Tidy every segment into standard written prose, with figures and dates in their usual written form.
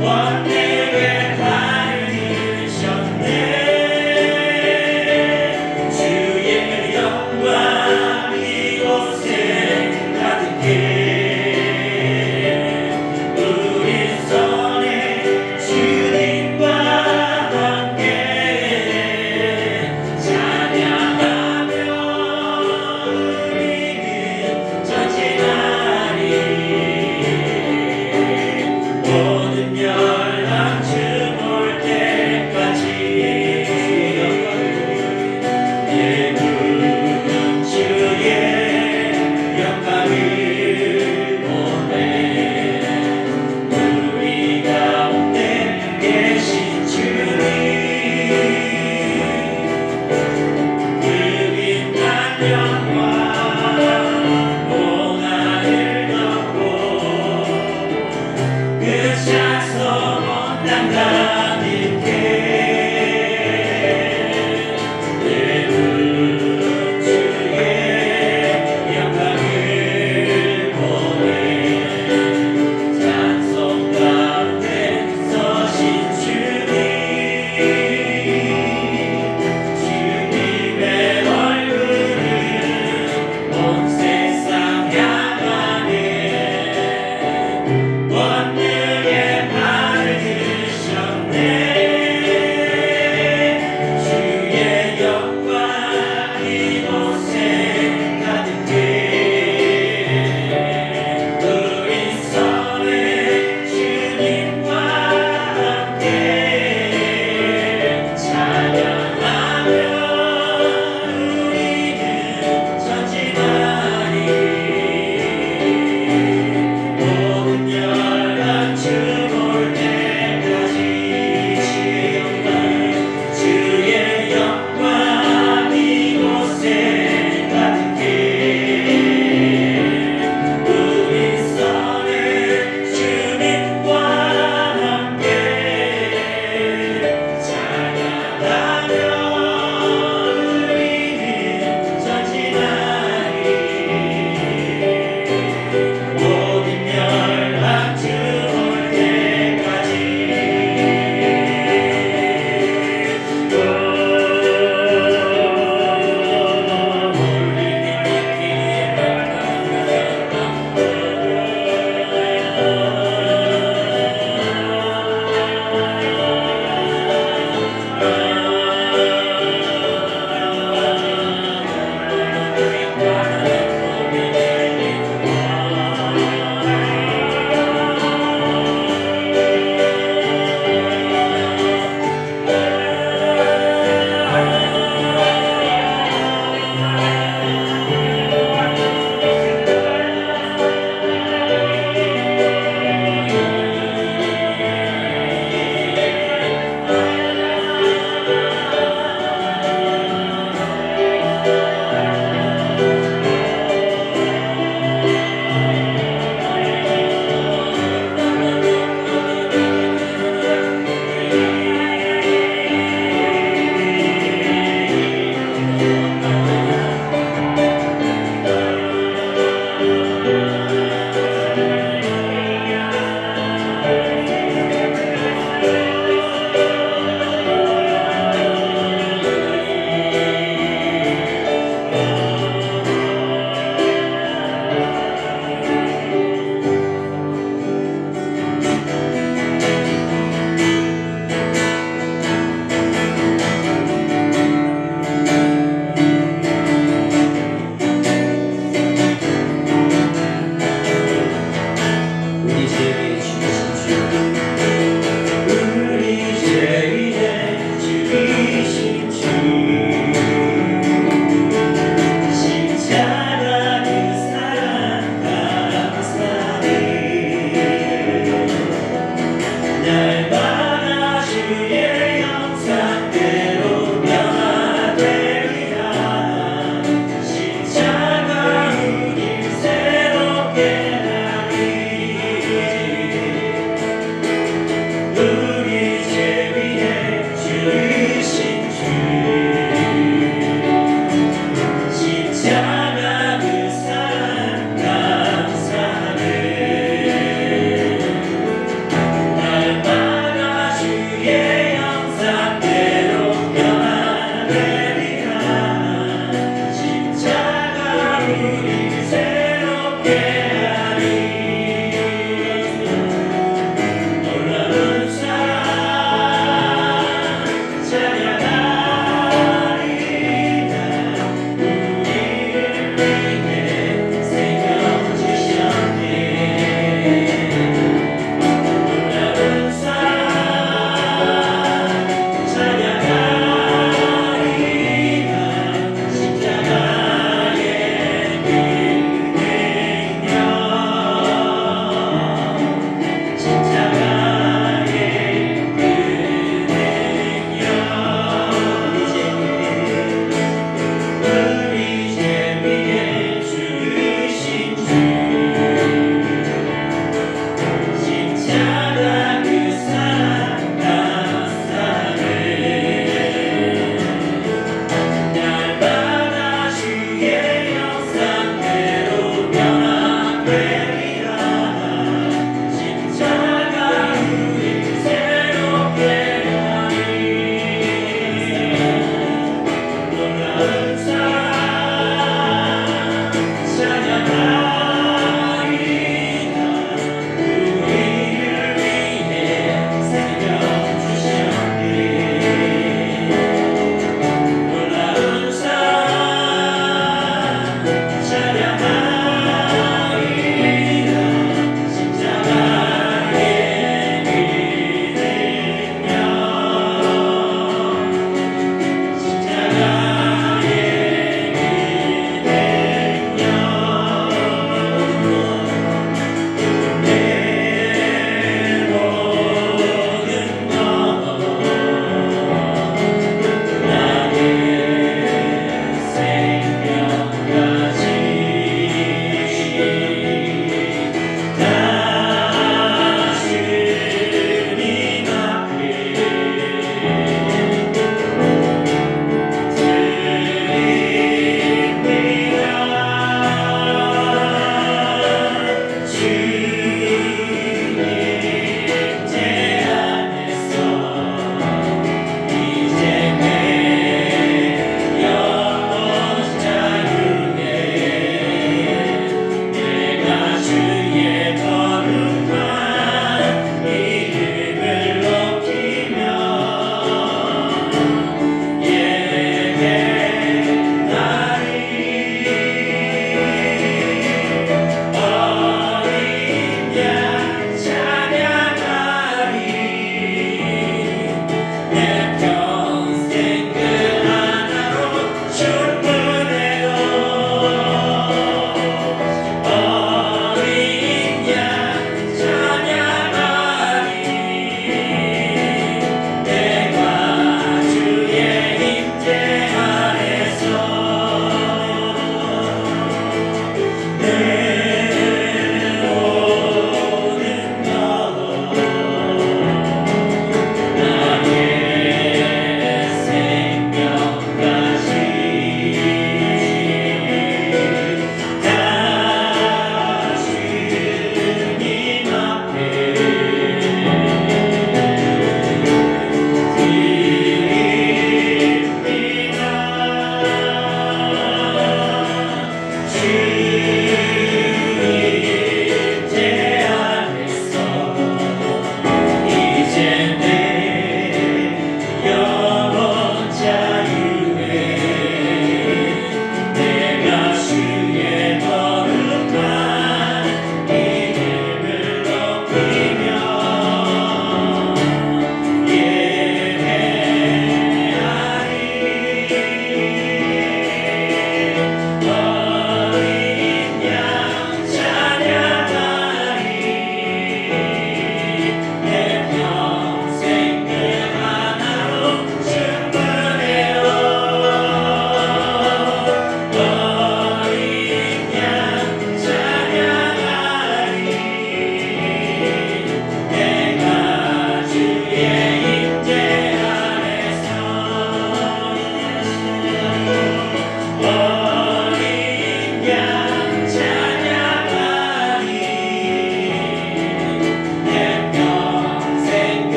원 내게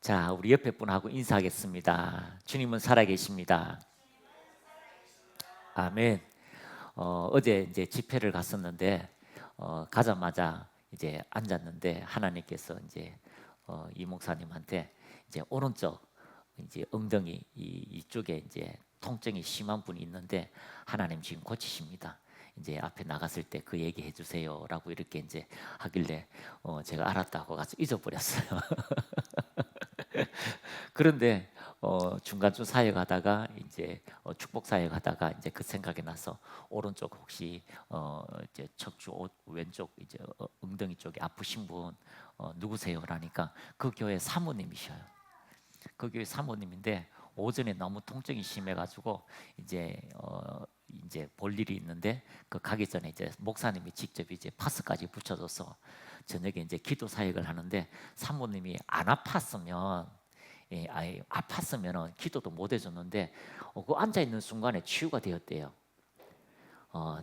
자, 우리 옆에 분하고 인사하겠습니다. 주님은 살아계십니다. 아멘. 어제 이제 집회를 갔었는데 가자마자 이제 앉았는데 하나님께서 이제 이 목사님한테 이제 오른쪽 이제 엉덩이 이쪽에 이제 통증이 심한 분이 있는데 하나님 지금 고치십니다. 이제 앞에 나갔을 때 그 얘기해 주세요라고 이렇게 이제 하길래 제가 알았다고 가서 잊어버렸어요. 그런데 중간쯤 사역하다가 이제 축복 사역하다가 이제 그 생각이 나서 오른쪽 혹시 이제 척추 왼쪽 이제 엉덩이 쪽에 아프신 분 누구세요라니까 그 교회 사모님이셔요. 그 교회 사모님인데 오전에 너무 통증이 심해가지고 이제 볼 일이 있는데 그 가기 전에 이제 목사님이 직접 이제 파스까지 붙여줘서 저녁에 이제 기도 사역을 하는데 사모님이 안 아팠으면 아팠으면 기도도 못 해줬는데 그 앉아 있는 순간에 치유가 되었대요.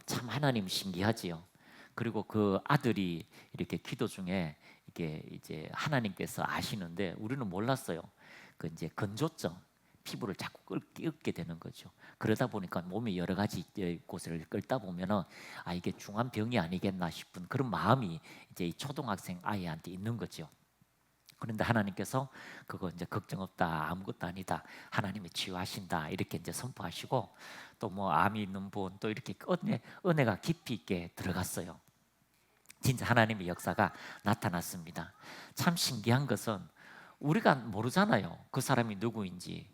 참 하나님 신기하지요. 그리고 그 아들이 이렇게 기도 중에 이게 이제 하나님께서 아시는데 우리는 몰랐어요. 그 이제 건조증, 피부를 자꾸 끓게 되는 거죠. 그러다 보니까 몸이 여러 가지 곳을 끓다 보면은 이게 중한 병이 아니겠나 싶은 그런 마음이 이제 이 초등학생 아이한테 있는 거죠. 그런데 하나님께서 그거 이제 걱정 없다, 아무것도 아니다, 하나님이 치유하신다 이렇게 이제 선포하시고 또 뭐 암이 있는 분 또 이렇게 은혜가 깊이 있게 들어갔어요. 진짜 하나님의 역사가 나타났습니다. 참 신기한 것은 우리가 모르잖아요. 그 사람이 누구인지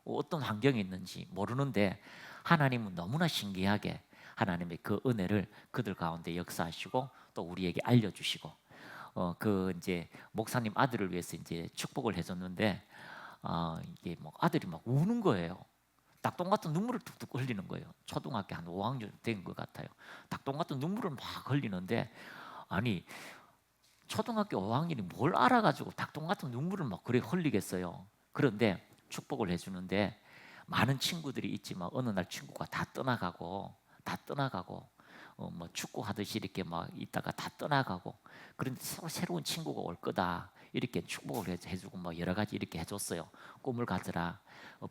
어떤 환경에 있는지 모르는데 하나님은 너무나 신기하게 하나님의 그 은혜를 그들 가운데 역사하시고 또 우리에게 알려주시고 그 이제 목사님 아들을 위해서 이제 축복을 해줬는데 이게 뭐 아들이 막 우는 거예요. 닭똥 같은 눈물을 툭툭 흘리는 거예요. 초등학교 한 5학년 된 것 같아요. 닭똥 같은 눈물을 막 흘리는데 아니 초등학교 5학년이 뭘 알아가지고 닭똥 같은 눈물을 막 그래 흘리겠어요. 그런데 축복을 해주는데 많은 친구들이 있지만 어느 날 친구가 다 떠나가고 뭐 축구하듯이 이렇게 막 있다가 다 떠나가고 그런데 새로운 친구가 올 거다 이렇게 축복을 해주고 뭐 여러 가지 이렇게 해줬어요. 꿈을 가져라.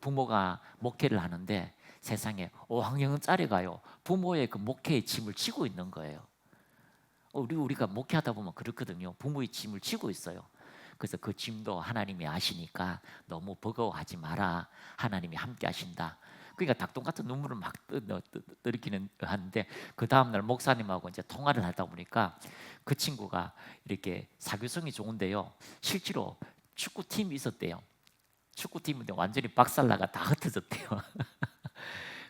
부모가 목회를 하는데 세상에 5학년짜리가요 부모의 그 목회의 짐을 지고 있는 거예요. 우리가 목회하다 보면 그렇거든요. 부모의 짐을 지고 있어요. 그래서 그 짐도 하나님이 아시니까 너무 버거워하지 마라. 하나님이 함께 하신다. 그러니까 닭똥 같은 눈물을 막 떨기는 하는데 그 다음날 목사님하고 이제 통화를 하다 보니까 그 친구가 이렇게 사교성이 좋은데요. 실제로 축구팀이 있었대요. 축구팀인데 완전히 박살나가 다 흩어졌대요.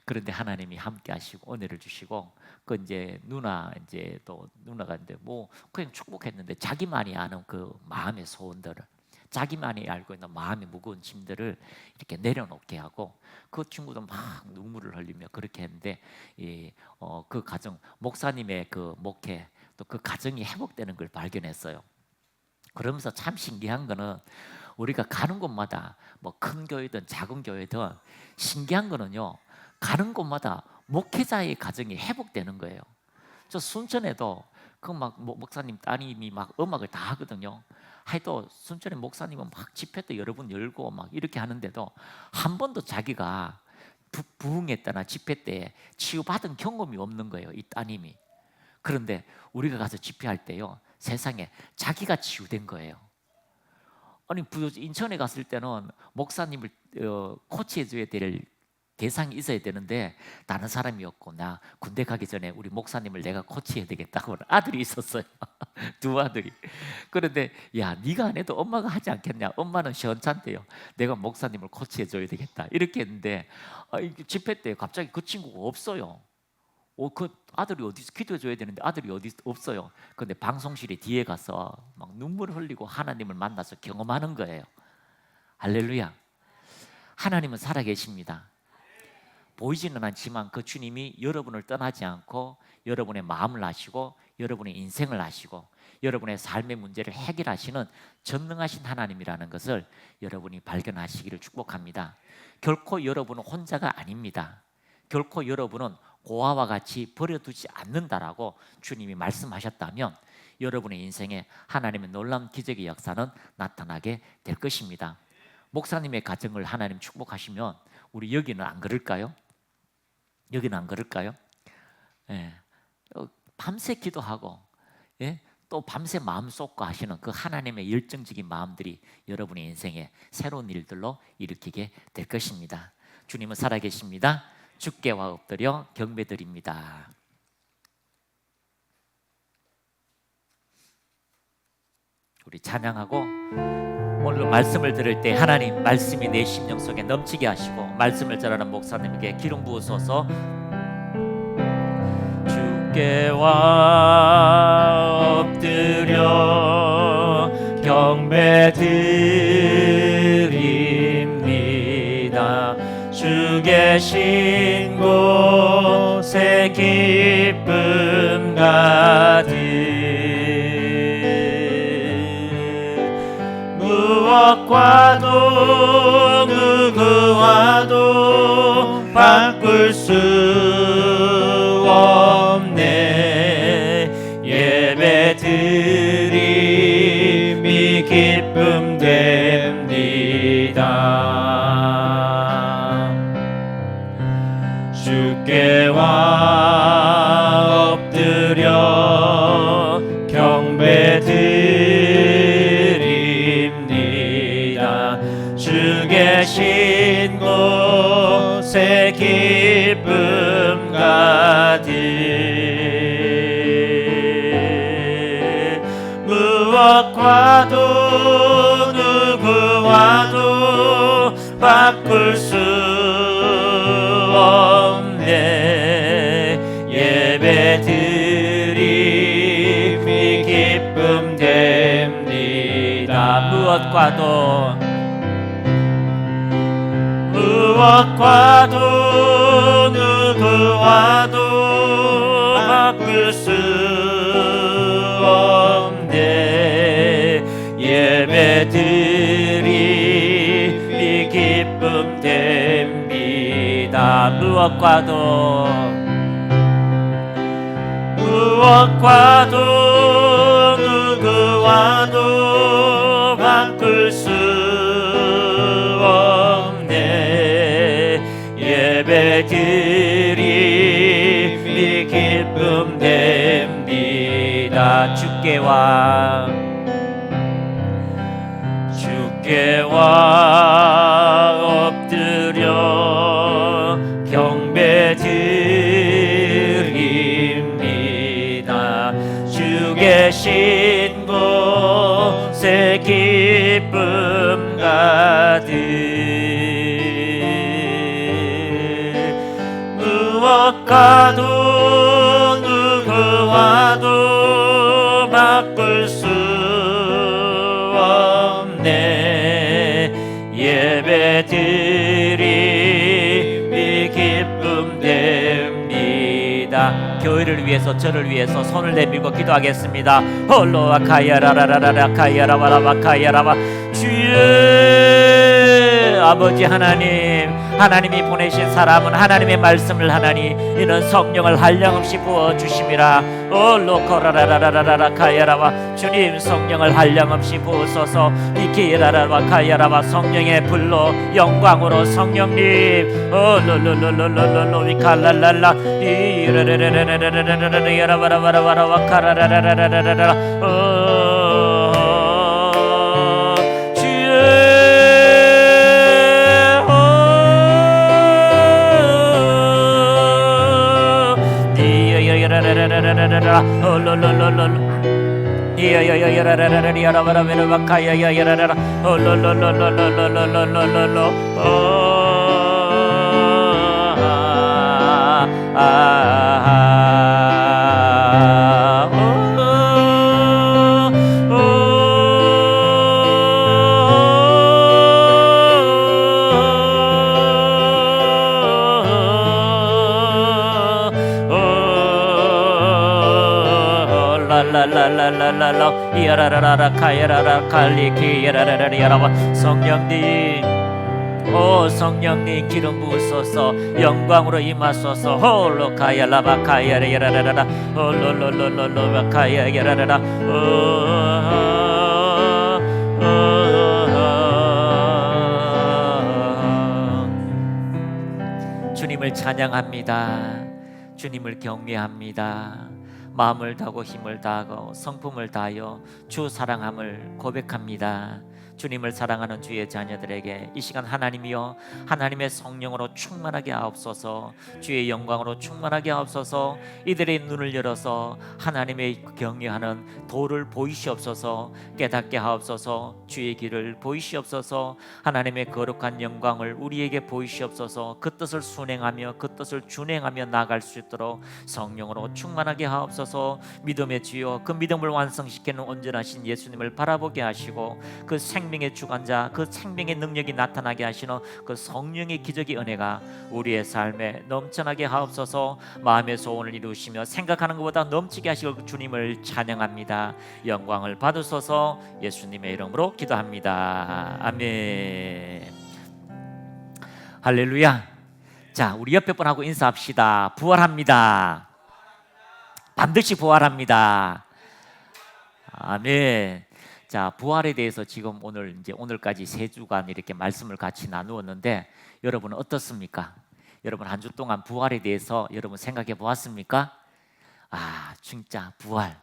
그런데 하나님이 함께 하시고 은혜를 주시고 그 이제 누나가 이제 뭐 그냥 축복했는데 자기만이 아는 그 마음의 소원들을 자기만이 알고 있는 마음의 무거운 짐들을 이렇게 내려놓게 하고 그 친구도 막 눈물을 흘리며 그렇게 했는데 그 가정 목사님의 그 목회 또 그 가정이 회복되는 걸 발견했어요. 그러면서 참 신기한 거는 우리가 가는 곳마다 뭐 큰 교회든 작은 교회든 신기한 거는요. 가는 곳마다 목회자의 가정이 회복되는 거예요. 저 순천에도 그 막 목사님 따님이 막 음악을 다 하거든요. 해도 순천의 목사님은 막 집회 때 여러 번 열고 막 이렇게 하는데도 한 번도 자기가 부흥했다나 집회 때 치유받은 경험이 없는 거예요. 이 따님이. 그런데 우리가 가서 집회할 때요. 세상에 자기가 치유된 거예요. 아니 인천에 갔을 때는 목사님을 코치해줘야 될 대상이 있어야 되는데 다른 사람이었고 나 군대 가기 전에 우리 목사님을 내가 코치해야 되겠다고 아들이 있었어요. 두 아들이. 그런데 야 네가 안 해도 엄마가 하지 않겠냐. 엄마는 시원찮대요. 내가 목사님을 코치해줘야 되겠다 이렇게 했는데 집회 때 갑자기 그 친구가 없어요. 그 아들이 어디서 기도해줘야 되는데 아들이 어디 없어요. 근데 방송실에 뒤에 가서 막 눈물 흘리고 하나님을 만나서 경험하는 거예요. 할렐루야. 하나님은 살아계십니다. 보이지는 않지만 그 주님이 여러분을 떠나지 않고 여러분의 마음을 아시고 여러분의 인생을 아시고 여러분의 삶의 문제를 해결하시는 전능하신 하나님이라는 것을 여러분이 발견하시기를 축복합니다. 결코 여러분은 혼자가 아닙니다. 결코 여러분은 고아와 같이 버려두지 않는다라고 주님이 말씀하셨다면 여러분의 인생에 하나님의 놀라운 기적의 역사는 나타나게 될 것입니다. 목사님의 가정을 하나님 축복하시면 우리 여기는 안 그럴까요? 여기는 안 그럴까요? 예. 밤새 기도하고, 예? 또 밤새 마음 쏟고 하시는 그 하나님의 열정적인 마음들이 여러분의 인생에 새로운 일들로 일으키게 될 것입니다. 주님은 살아계십니다. 주께와 엎드려 경배드립니다. 우리 찬양하고 오늘 말씀을 들을 때 하나님 말씀이 내 심령 속에 넘치게 하시고 말씀을 전하는 목사님에게 기름 부으소서. 주께와 엎드려 경배드립니다. 주 계신 곳에 기쁨 가득 무엇과도 누구와도 바꿀 수 없네. 예배드림이 기쁨 됩니다. 주께와 엎드려 경배드립니다. 주 계신 곳에 기쁨 가득 무엇과도 누구와도 바꿀 수 없네. 예배드림이 기쁨 됩니다. 무엇과도 누구와도 바꿀 수 없네. 예배드림이 기쁨 됩니다. 무엇과도 누구와도 바꿀 수 없네. 예배드림이 기쁨 됩니다. 주께와 엎드려 경배드립니다. 주 계신 곳에 기쁨 가득 무엇과도 누구와도 바꿀 수 없네. 예배드림이 기쁨 됩니다. 교회를 위해서 저를 위해서 손을 내밀고 기도하겠습니다. 홀로와 카야라라라라 카야라바라바 카야라바. 주여 아버지 하나님이 보내신 사람은 하나님의 말씀을 하나니 이는 성령을 한량없이 부어주심이라. 올로코라라라라라 카야라바. 주님 성령을 한량없이 부으소서. 이키라라바 카야라바. 성령의 불로 영광으로 성령님 올로로로로로로 위칼랄랄라 이르르르르르르르르르 야라바라바라바라 카라라라라라라라. 라라라라라라 이라라라라 카야라라 칼리키 이라라라라 여러분 성령님 오 성령님 기름 부으소서 영광으로 임하소서 홀로 가야 라바카야 야라라라 홀로로로로로 가야 야라라라 주님을 찬양합니다. 주님을 경외합니다. 마음을 다하고 힘을 다하고 성품을 다하여 주 사랑함을 고백합니다. 주님을 사랑하는 주의 자녀들에게 이 시간 하나님이여 하나님의 성령으로 충만하게 하옵소서. 주의 영광으로 충만하게 하옵소서. 이들의 눈을 열어서 하나님의 경외하는 도를 보이시옵소서. 깨닫게 하옵소서. 주의 길을 보이시옵소서. 하나님의 거룩한 영광을 우리에게 보이시옵소서. 그 뜻을 순행하며 그 뜻을 준행하며 나아갈 수 있도록 성령으로 충만하게 하옵소서. 믿음의 주여 그 믿음을 완성시키는 온전하신 예수님을 바라보게 하시고 그 생명의 주관자 그 생명의 능력이 나타나게 하시는 그 성령의 기적의 은혜가 우리의 삶에 넘쳐나게 하옵소서. 마음의 소원을 이루시며 생각하는 것보다 넘치게 하시고 주님을 찬양합니다. 영광을 받으소서. 예수님의 이름으로 기도합니다. 아멘. 할렐루야. 자, 우리 옆에 분하고 인사합시다. 부활합니다. 반드시 부활합니다. 아멘. 자, 부활에 대해서 지금 오늘까지 3주간 이렇게 말씀을 같이 나누었는데 여러분은 어떻습니까? 여러분 한 주 동안 부활에 대해서 여러분 생각해 보았습니까? 아, 진짜 부활.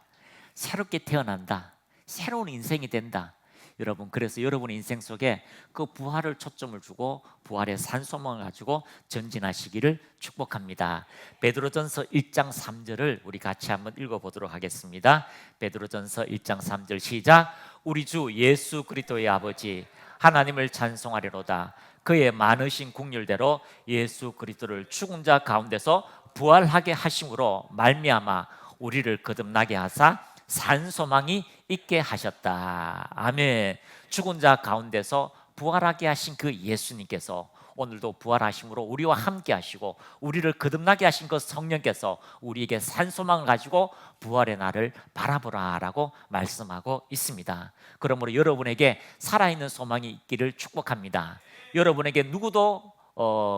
새롭게 태어난다. 새로운 인생이 된다. 여러분, 그래서 여러분의 인생 속에 그 부활을 초점을 주고 부활의 산소망을 가지고 전진하시기를 축복합니다. 베드로전서 1장 3절을 우리 같이 한번 읽어보도록 하겠습니다. 베드로전서 1장 3절 시작. 우리 주 예수 그리스도의 아버지 하나님을 찬송하리로다. 그의 많으신 국률대로 예수 그리스도를 죽은 자 가운데서 부활하게 하심으로 말미암아 우리를 거듭나게 하사 산 소망이 있게 하셨다. 아멘. 죽은 자 가운데서 부활하게 하신 그 예수님께서 오늘도 부활하심으로 우리와 함께 하시고 우리를 거듭나게 하신 그 성령께서 우리에게 산 소망을 가지고 부활의 날을 바라보라라고 말씀하고 있습니다. 그러므로 여러분에게 살아있는 소망이 있기를 축복합니다. 여러분에게 누구도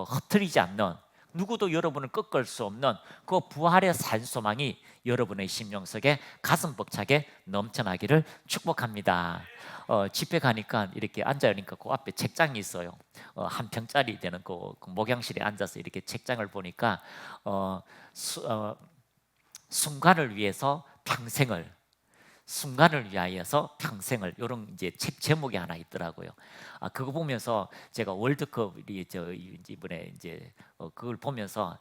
흐트리지 않는, 누구도 여러분을 꺾을 수 없는 그 부활의 산 소망이 여러분의 심령 속에 가슴 벅차게 넘쳐나기를 축복합니다. 집회 가니까 이렇게 앉아있으니까 그 앞에 책장이 있어요. 한 평짜리 되는 그 목양실에 앉아서 이렇게 책장을 보니까 순간을 위해서 평생을, 순간을 위하여서 평생을, 이런 이제 책 제목이 하나 있더라고요. 그거 보면서 제가 월드컵이 이번에 이제 그걸 보면서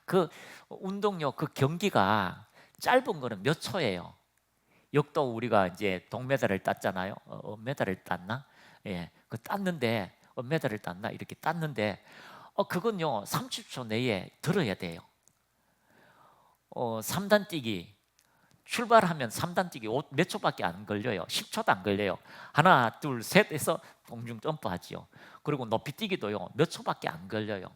그 운동요 그 경기가 짧은 거는 몇 초예요. 역도 우리가 이제 동메달을 땄잖아요. 메달을 땄나? 예, 그 땄는데 메달을 땄나? 이렇게 땄는데 그건요 30초 내에 들어야 돼요. 3단 뛰기 출발하면 3단 뛰기 몇 초밖에 안 걸려요. 10초도 안 걸려요. 하나, 둘, 셋 해서 공중 점프하지요. 그리고 높이 뛰기도요 몇 초밖에 안 걸려요.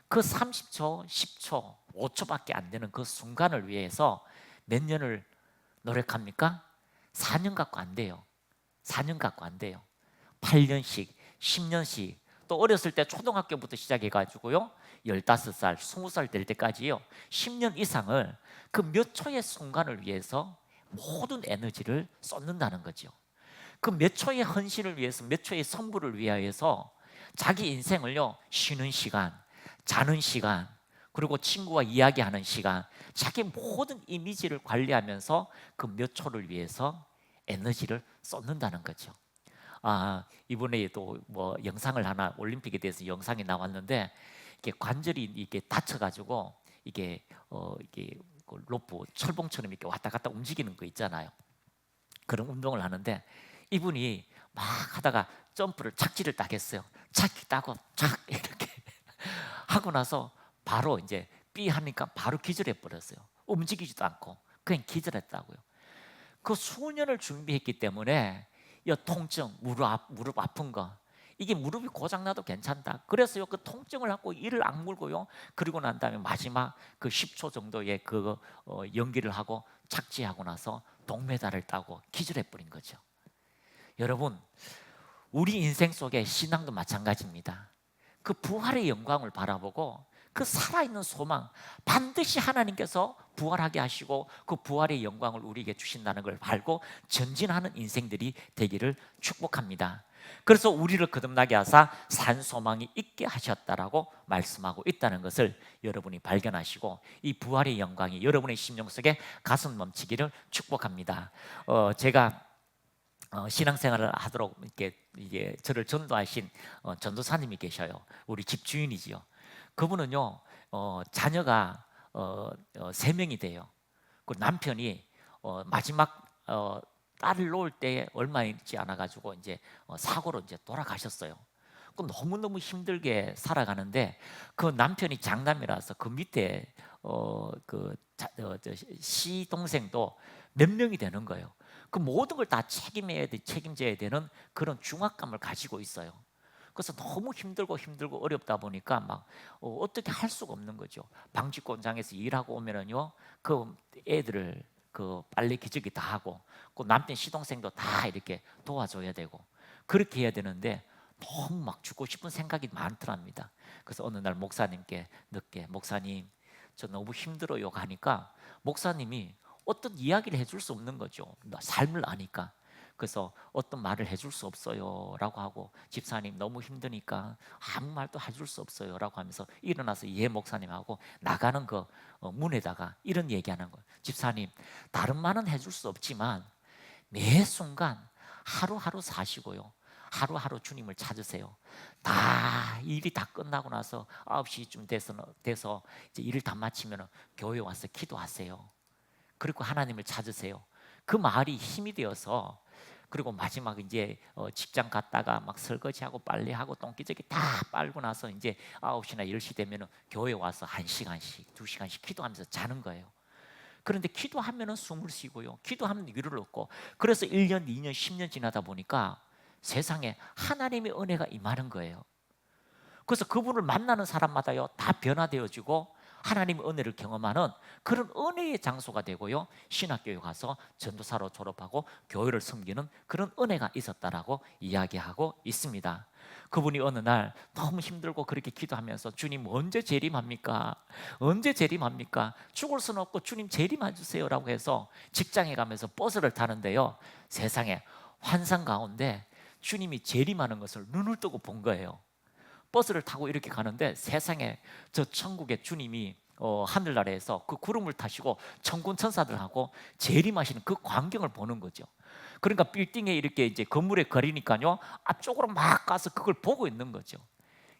그 30초, 10초, 5초밖에 안 되는 그 순간을 위해서 몇 년을 노력합니까? 4년 갖고 안 돼요. 4년 갖고 안 돼요. 8년씩, 10년씩, 또 어렸을 때 초등학교부터 시작해가지고요 15살, 20살 될 때까지요 10년 이상을 그 몇 초의 순간을 위해서 모든 에너지를 쏟는다는 거죠. 그 몇 초의 헌신을 위해서, 몇 초의 선물을 위하여서 자기 인생을요 쉬는 시간, 자는 시간, 그리고 친구와 이야기하는 시간, 자기 모든 이미지를 관리하면서 그 몇 초를 위해서 에너지를 쏟는다는 거죠. 이번에 또 뭐 영상을 하나, 올림픽에 대해서 영상이 나왔는데 이게 관절이 이게 다쳐가지고 이게 그 로프 철봉처럼 이렇게 왔다 갔다 움직이는 거 있잖아요. 그런 운동을 하는데 이분이 막 하다가 점프를 착지를 딱 했어요. 착지 따고 착 이렇게 하고 나서 바로 이제 삐 하니까 바로 기절해 버렸어요. 움직이지도 않고 그냥 기절했다고요. 그 수년을 준비했기 때문에 이 통증, 무릎 아픈 거, 이게 무릎이 고장나도 괜찮다. 그래서요 그 통증을 갖고 이를 악물고요. 그리고 난 다음에 마지막 그 10초 정도의 그 연기를 하고 착지하고 나서 동메달을 따고 기절해 버린 거죠. 여러분, 우리 인생 속에 신앙도 마찬가지입니다. 그 부활의 영광을 바라보고 그 살아있는 소망, 반드시 하나님께서 부활하게 하시고 그 부활의 영광을 우리에게 주신다는 걸 알고 전진하는 인생들이 되기를 축복합니다. 그래서 우리를 거듭나게 하사 산 소망이 있게 하셨다라고 말씀하고 있다는 것을 여러분이 발견하시고 이 부활의 영광이 여러분의 심령 속에 가슴 넘치기를 축복합니다. 제가 신앙생활을 하도록 이게 저를 전도하신 전도사님이 계셔요. 우리 집주인이지요. 그분은요 자녀가 3명이 돼요. 그 남편이 마지막 딸을 놓을 때 얼마 있지 않아 가지고 이제 사고로 이제 돌아가셨어요. 그 너무너무 힘들게 살아가는데 그 남편이 장남이라서 그 밑에 시 동생도 몇 명이 되는 거예요. 그 모든 걸 다 책임져야 되는 그런 중압감을 가지고 있어요. 그래서 너무 힘들고 어렵다 보니까 막 어떻게 할 수가 없는 거죠. 방직공장에서 일하고 오면은요 그 애들을 그 빨래 기저귀 다 하고 그 남편 시동생도 다 이렇게 도와줘야 되고 그렇게 해야 되는데 너무 막 죽고 싶은 생각이 많더랍니다. 그래서 어느 날 목사님께 늦게 목사님 저 너무 힘들어요 하니까 목사님이 어떤 이야기를 해줄 수 없는 거죠. 삶을 아니까. 그래서 어떤 말을 해줄 수 없어요 라고 하고 집사님 너무 힘드니까 아무 말도 해줄 수 없어요 라고 하면서 일어나서 예 목사님하고 나가는 그 문에다가 이런 얘기하는 거예요. 집사님 다른 말은 해줄 수 없지만 매 순간 하루하루 사시고요 하루하루 주님을 찾으세요. 다 일이 다 끝나고 나서 9시쯤 돼서 이제 일을 다 마치면 교회 와서 기도하세요. 그리고 하나님을 찾으세요. 그 말이 힘이 되어서 그리고 마지막 이제 직장 갔다가 막 설거지하고 빨래하고 똥기저귀 다 빨고 나서 이제 9시나 10시 되면 교회 와서 1시간씩 2시간씩 기도하면서 자는 거예요. 그런데 기도하면 숨을 쉬고요 기도하면 위로를 얻고 그래서 1년, 2년, 10년 지나다 보니까 세상에 하나님의 은혜가 임하는 거예요. 그래서 그분을 만나는 사람마다요 다 변화되어지고 하나님의 은혜를 경험하는 그런 은혜의 장소가 되고요 신학교에 가서 전도사로 졸업하고 교회를 섬기는 그런 은혜가 있었다라고 이야기하고 있습니다. 그분이 어느 날 너무 힘들고 그렇게 기도하면서 주님 언제 재림합니까? 언제 재림합니까? 죽을 수는 없고 주님 재림해 주세요 라고 해서 직장에 가면서 버스를 타는데요 세상에 환상 가운데 주님이 재림하는 것을 눈을 뜨고 본 거예요. 버스를 타고 이렇게 가는데 세상에 저 천국의 주님이 하늘나라에서 그 구름을 타시고 천군 천사들하고 재림하시는 그 광경을 보는 거죠. 그러니까 빌딩에 이렇게 이제 건물에 거리니까요 앞쪽으로 막 가서 그걸 보고 있는 거죠.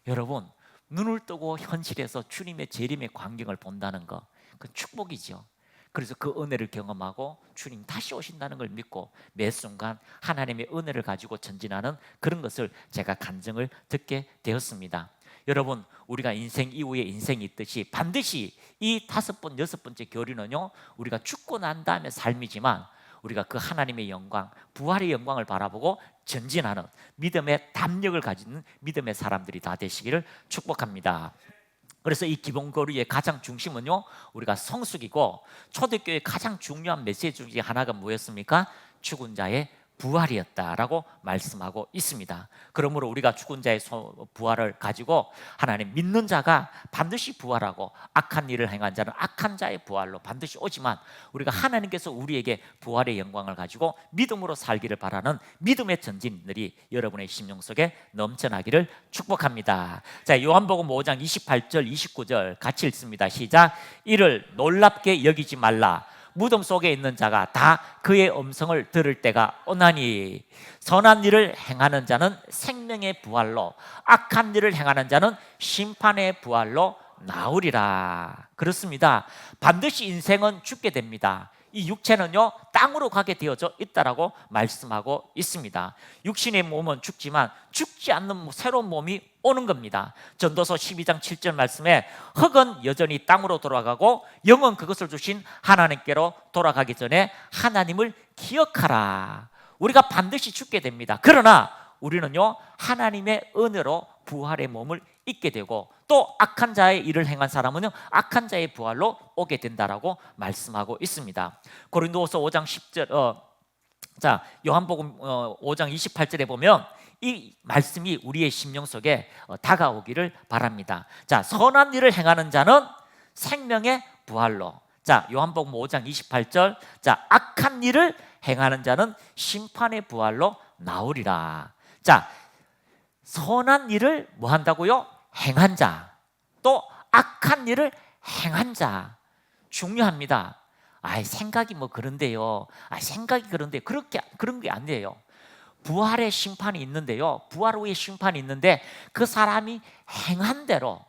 여러분 눈을 뜨고 현실에서 주님의 재림의 광경을 본다는 거 그 축복이죠. 그래서 그 은혜를 경험하고 주님 다시 오신다는 걸 믿고 매 순간 하나님의 은혜를 가지고 전진하는 그런 것을 제가 간증을 듣게 되었습니다. 여러분 우리가 인생 이후에 인생이 있듯이 반드시 이 5번, 6번째 교리는요 우리가 죽고 난 다음에 삶이지만 우리가 그 하나님의 영광, 부활의 영광을 바라보고 전진하는 믿음의 담력을 가지는 믿음의 사람들이 다 되시기를 축복합니다. 그래서 이 기본교리의 가장 중심은요 우리가 성숙이고 초대교회의 가장 중요한 메시지 중에 하나가 뭐였습니까? 죽은 자의 부활이었다라고 말씀하고 있습니다. 그러므로 우리가 죽은 자의 부활을 가지고 하나님 믿는 자가 반드시 부활하고 악한 일을 행한 자는 악한 자의 부활로 반드시 오지만 우리가 하나님께서 우리에게 부활의 영광을 가지고 믿음으로 살기를 바라는 믿음의 전진들이 여러분의 심령 속에 넘쳐나기를 축복합니다. 자, 요한복음 5장 28절 29절 같이 읽습니다. 시작. 이를 놀랍게 여기지 말라. 무덤 속에 있는 자가 다 그의 음성을 들을 때가 오나니 선한 일을 행하는 자는 생명의 부활로 악한 일을 행하는 자는 심판의 부활로 나오리라. 그렇습니다. 반드시 인생은 죽게 됩니다. 이 육체는요 땅으로 가게 되어져 있다라고 말씀하고 있습니다. 육신의 몸은 죽지만 죽지 않는 새로운 몸이 오는 겁니다. 전도서 12장 7절 말씀에 흙은 여전히 땅으로 돌아가고 영은 그것을 주신 하나님께로 돌아가기 전에 하나님을 기억하라. 우리가 반드시 죽게 됩니다. 그러나 우리는요 하나님의 은혜로 부활의 몸을 잊게 되고 또 악한 자의 일을 행한 사람은요 악한 자의 부활로 오게 된다라고 말씀하고 있습니다. 고린도후서 5장 10절 자 요한복음 5장 28절에 보면 이 말씀이 우리의 심령 속에 다가오기를 바랍니다. 자, 선한 일을 행하는 자는 생명의 부활로. 자, 요한복음 5장 28절. 자, 악한 일을 행하는 자는 심판의 부활로 나오리라. 자, 선한 일을 뭐 한다고요? 행한 자. 또 악한 일을 행한 자. 중요합니다. 생각이 뭐 그런데요. 생각이 그런데 그런 게 안 돼요. 부활의 심판이 있는데요. 부활 후에 심판이 있는데 그 사람이 행한 대로,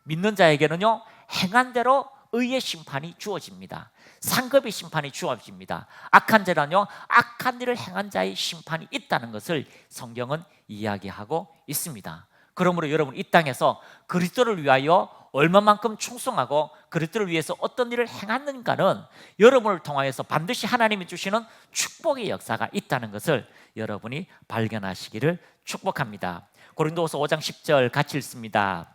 믿는 자에게는요, 행한 대로 의의 심판이 주어집니다. 상급의 심판이 주어집니다. 악한 자는요, 악한 일을 행한 자의 심판이 있다는 것을 성경은 이야기하고 있습니다. 그러므로 여러분, 이 땅에서 그리스도를 위하여 얼마만큼 충성하고 그리스도를 위해서 어떤 일을 행하는가는 여러분을 통하여서 반드시 하나님이 주시는 축복의 역사가 있다는 것을 여러분이 발견하시기를 축복합니다. 고린도후서 5장 10절 같이 읽습니다.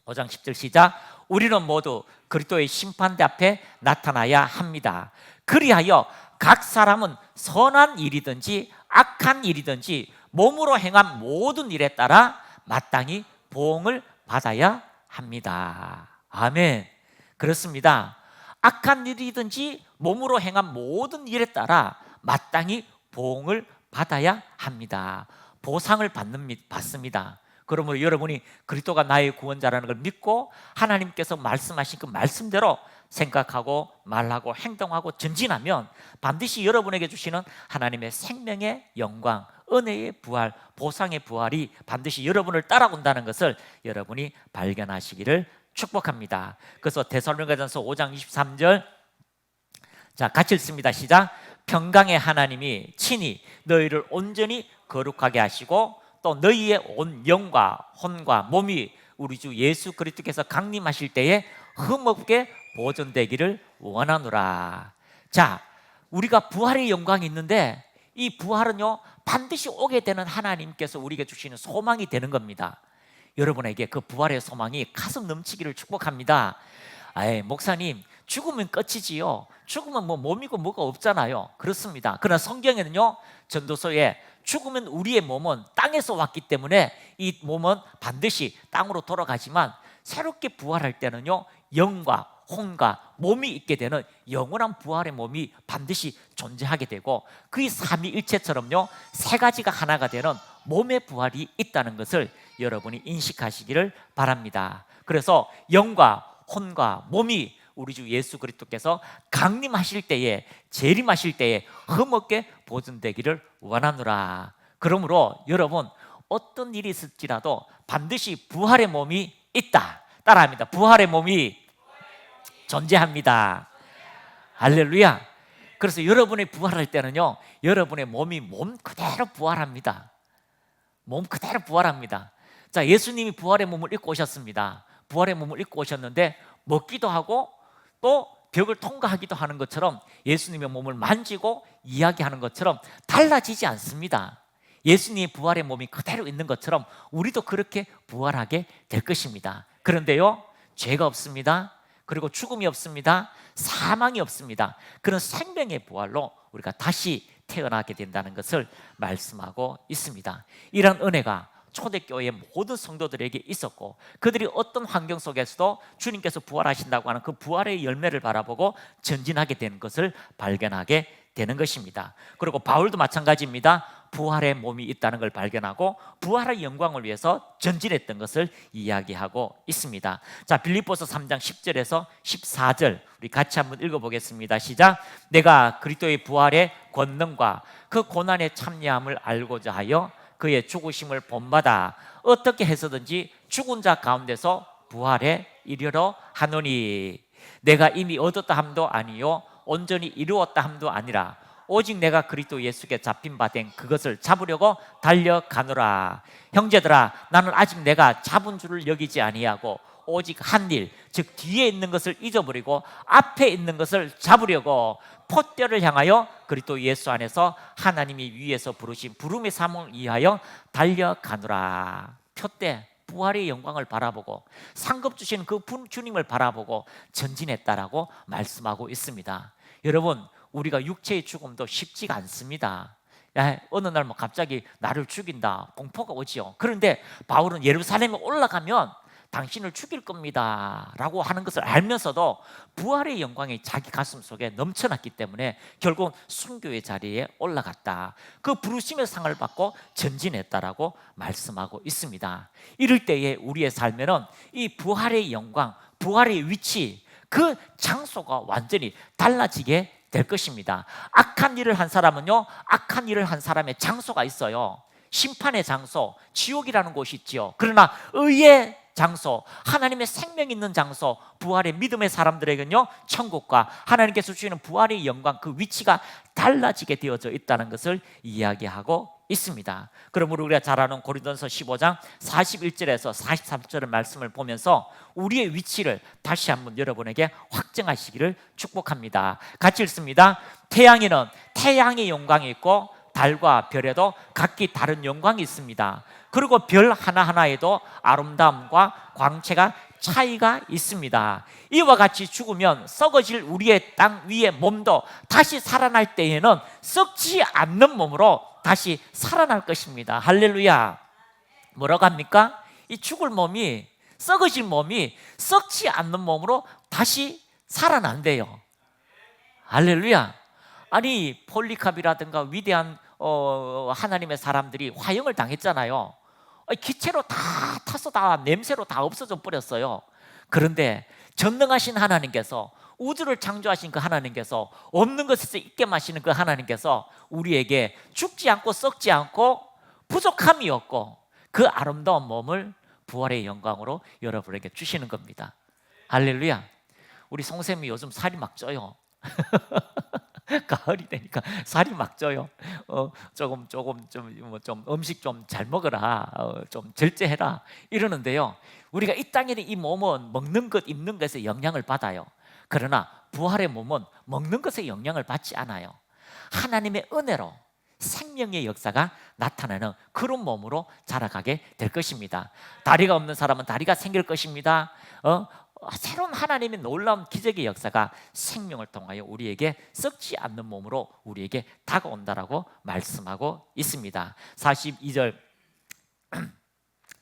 5장 10절 시작. 우리는 모두 그리스도의 심판대 앞에 나타나야 합니다. 그리하여 각 사람은 선한 일이든지 악한 일이든지 몸으로 행한 모든 일에 따라 마땅히 보응을 받아야 합니다. 아멘. 그렇습니다. 악한 일이든지 몸으로 행한 모든 일에 따라 마땅히 보응을 받아야 합니다. 보상을 받습니다. 그러므로 여러분이 그리스도가 나의 구원자라는 걸 믿고 하나님께서 말씀하신 그 말씀대로 생각하고 말하고 행동하고 전진하면 반드시 여러분에게 주시는 하나님의 생명의 영광, 은혜의 부활, 보상의 부활이 반드시 여러분을 따라온다는 것을 여러분이 발견하시기를 축복합니다. 그래서 데살로니가전서 5장 23절, 자, 같이 읽습니다. 시작. 평강의 하나님이 친히 너희를 온전히 거룩하게 하시고 또 너희의 온 영과 혼과 몸이 우리 주 예수 그리스도께서 강림하실 때에 흠없게 보존되기를 원하노라. 자, 우리가 부활의 영광이 있는데 이 부활은요, 반드시 오게 되는 하나님께서 우리에게 주시는 소망이 되는 겁니다. 여러분에게 그 부활의 소망이 가슴 넘치기를 축복합니다. 목사님, 죽으면 끝이지요. 죽으면 뭐 몸이고 뭐가 없잖아요. 그렇습니다. 그러나 성경에는요, 전도서에 죽으면 우리의 몸은 땅에서 왔기 때문에 이 몸은 반드시 땅으로 돌아가지만 새롭게 부활할 때는요, 영과 혼과 몸이 있게 되는 영원한 부활의 몸이 반드시 존재하게 되고 그 삼위일체처럼요, 세 가지가 하나가 되는 몸의 부활이 있다는 것을 여러분이 인식하시기를 바랍니다. 그래서 영과 혼과 몸이 우리 주 예수 그리스도께서 강림하실 때에, 재림하실 때에 흠없게 보존되기를 원하노라. 그러므로 여러분, 어떤 일이 있을지라도 반드시 부활의 몸이 있다. 따라합니다. 부활의 몸이 존재합니다. 할렐루야. 그래서 여러분이 부활할 때는요, 여러분의 몸이 몸 그대로 부활합니다. 몸 그대로 부활합니다. 자, 예수님이 부활의 몸을 입고 오셨습니다. 부활의 몸을 입고 오셨는데 먹기도 하고 또 벽을 통과하기도 하는 것처럼 예수님의 몸을 만지고 이야기하는 것처럼 달라지지 않습니다. 예수님의 부활의 몸이 그대로 있는 것처럼 우리도 그렇게 부활하게 될 것입니다. 그런데요, 죄가 없습니다. 그리고 죽음이 없습니다. 사망이 없습니다. 그런 생명의 부활로 우리가 다시 태어나게 된다는 것을 말씀하고 있습니다. 이런 은혜가 초대교회의 모든 성도들에게 있었고 그들이 어떤 환경 속에서도 주님께서 부활하신다고 하는 그 부활의 열매를 바라보고 전진하게 된 것을 발견하게 되는 것입니다. 그리고 바울도 마찬가지입니다. 부활의 몸이 있다는 걸 발견하고 부활의 영광을 위해서 전진했던 것을 이야기하고 있습니다. 자, 빌립보서 3장 10절에서 14절 우리 같이 한번 읽어보겠습니다. 시작. 내가 그리스도의 부활의 권능과 그 고난의 참여함을 알고자 하여 그의 죽으심을 본받아 어떻게 해서든지 죽은 자 가운데서 부활에 이르려 하노니 내가 이미 얻었다 함도 아니요 온전히 이루었다 함도 아니라 오직 내가 그리스도 예수께 잡힌 바 된 그것을 잡으려고 달려가노라. 형제들아, 나는 아직 내가 잡은 줄을 여기지 아니하고 오직 한 일, 즉 뒤에 있는 것을 잊어버리고 앞에 있는 것을 잡으려고 폿대를 향하여 그리스도 예수 안에서 하나님이 위에서 부르신 부름의 사명을 위하여 달려가노라. 폿대, 부활의 영광을 바라보고 상급 주신 그 주님을 바라보고 전진했다라고 말씀하고 있습니다. 여러분, 우리가 육체의 죽음도 쉽지가 않습니다. 어느 날 뭐 갑자기 나를 죽인다, 공포가 오지요. 그런데 바울은 예루살렘에 올라가면 당신을 죽일 겁니다 라고 하는 것을 알면서도 부활의 영광이 자기 가슴 속에 넘쳐났기 때문에 결국 순교의 자리에 올라갔다. 그 부르심의 상을 받고 전진했다라고 말씀하고 있습니다. 이럴 때에 우리의 삶에는 이 부활의 영광, 부활의 위치, 그 장소가 완전히 달라지게 될 것입니다. 악한 일을 한 사람은요, 악한 일을 한 사람의 장소가 있어요. 심판의 장소, 지옥이라는 곳이 있죠. 그러나 의의 장소, 하나님의 생명 있는 장소, 부활의 믿음의 사람들에게는요, 천국과 하나님께서 주시는 부활의 영광, 그 위치가 달라지게 되어져 있다는 것을 이야기하고 있습니다. 그러므로 우리가 잘 아는 고린도전서 15장 41절에서 43절의 말씀을 보면서 우리의 위치를 다시 한번 여러분에게 확정하시기를 축복합니다. 같이 읽습니다. 태양에는 태양의 영광이 있고 달과 별에도 각기 다른 영광이 있습니다. 그리고 별 하나하나에도 아름다움과 광채가 차이가 있습니다. 이와 같이 죽으면 썩어질 우리의 땅 위의 몸도 다시 살아날 때에는 썩지 않는 몸으로 다시 살아날 것입니다. 할렐루야. 뭐라고 합니까? 이 죽을 몸이, 썩어질 몸이 썩지 않는 몸으로 다시 살아난대요. 할렐루야. 아니, 폴리캅이라든가 위대한 하나님의 사람들이 화형을 당했잖아요. 기체로 다 타서 다 냄새로 다 없어져 버렸어요. 그런데 전능하신 하나님께서, 우주를 창조하신 그 하나님께서, 없는 것에서 있게 마시는 그 하나님께서 우리에게 죽지 않고 썩지 않고 부족함이 없고 그 아름다운 몸을 부활의 영광으로 여러분에게 주시는 겁니다. 할렐루야. 우리 송쌤이 요즘 살이 막 쪄요. 가을이 되니까 살이 막 쪄요. 조금 좀 음식 좀 잘 먹어라, 좀 절제해라 이러는데요. 우리가 이 땅에는 이 몸은 먹는 것, 입는 것에 영향을 받아요. 그러나 부활의 몸은 먹는 것에 영향을 받지 않아요. 하나님의 은혜로 생명의 역사가 나타나는 그런 몸으로 자라가게 될 것입니다. 다리가 없는 사람은 다리가 생길 것입니다. 새로운 하나님의 놀라운 기적의 역사가 생명을 통하여 우리에게 썩지 않는 몸으로 우리에게 다가온다라고 말씀하고 있습니다. 42절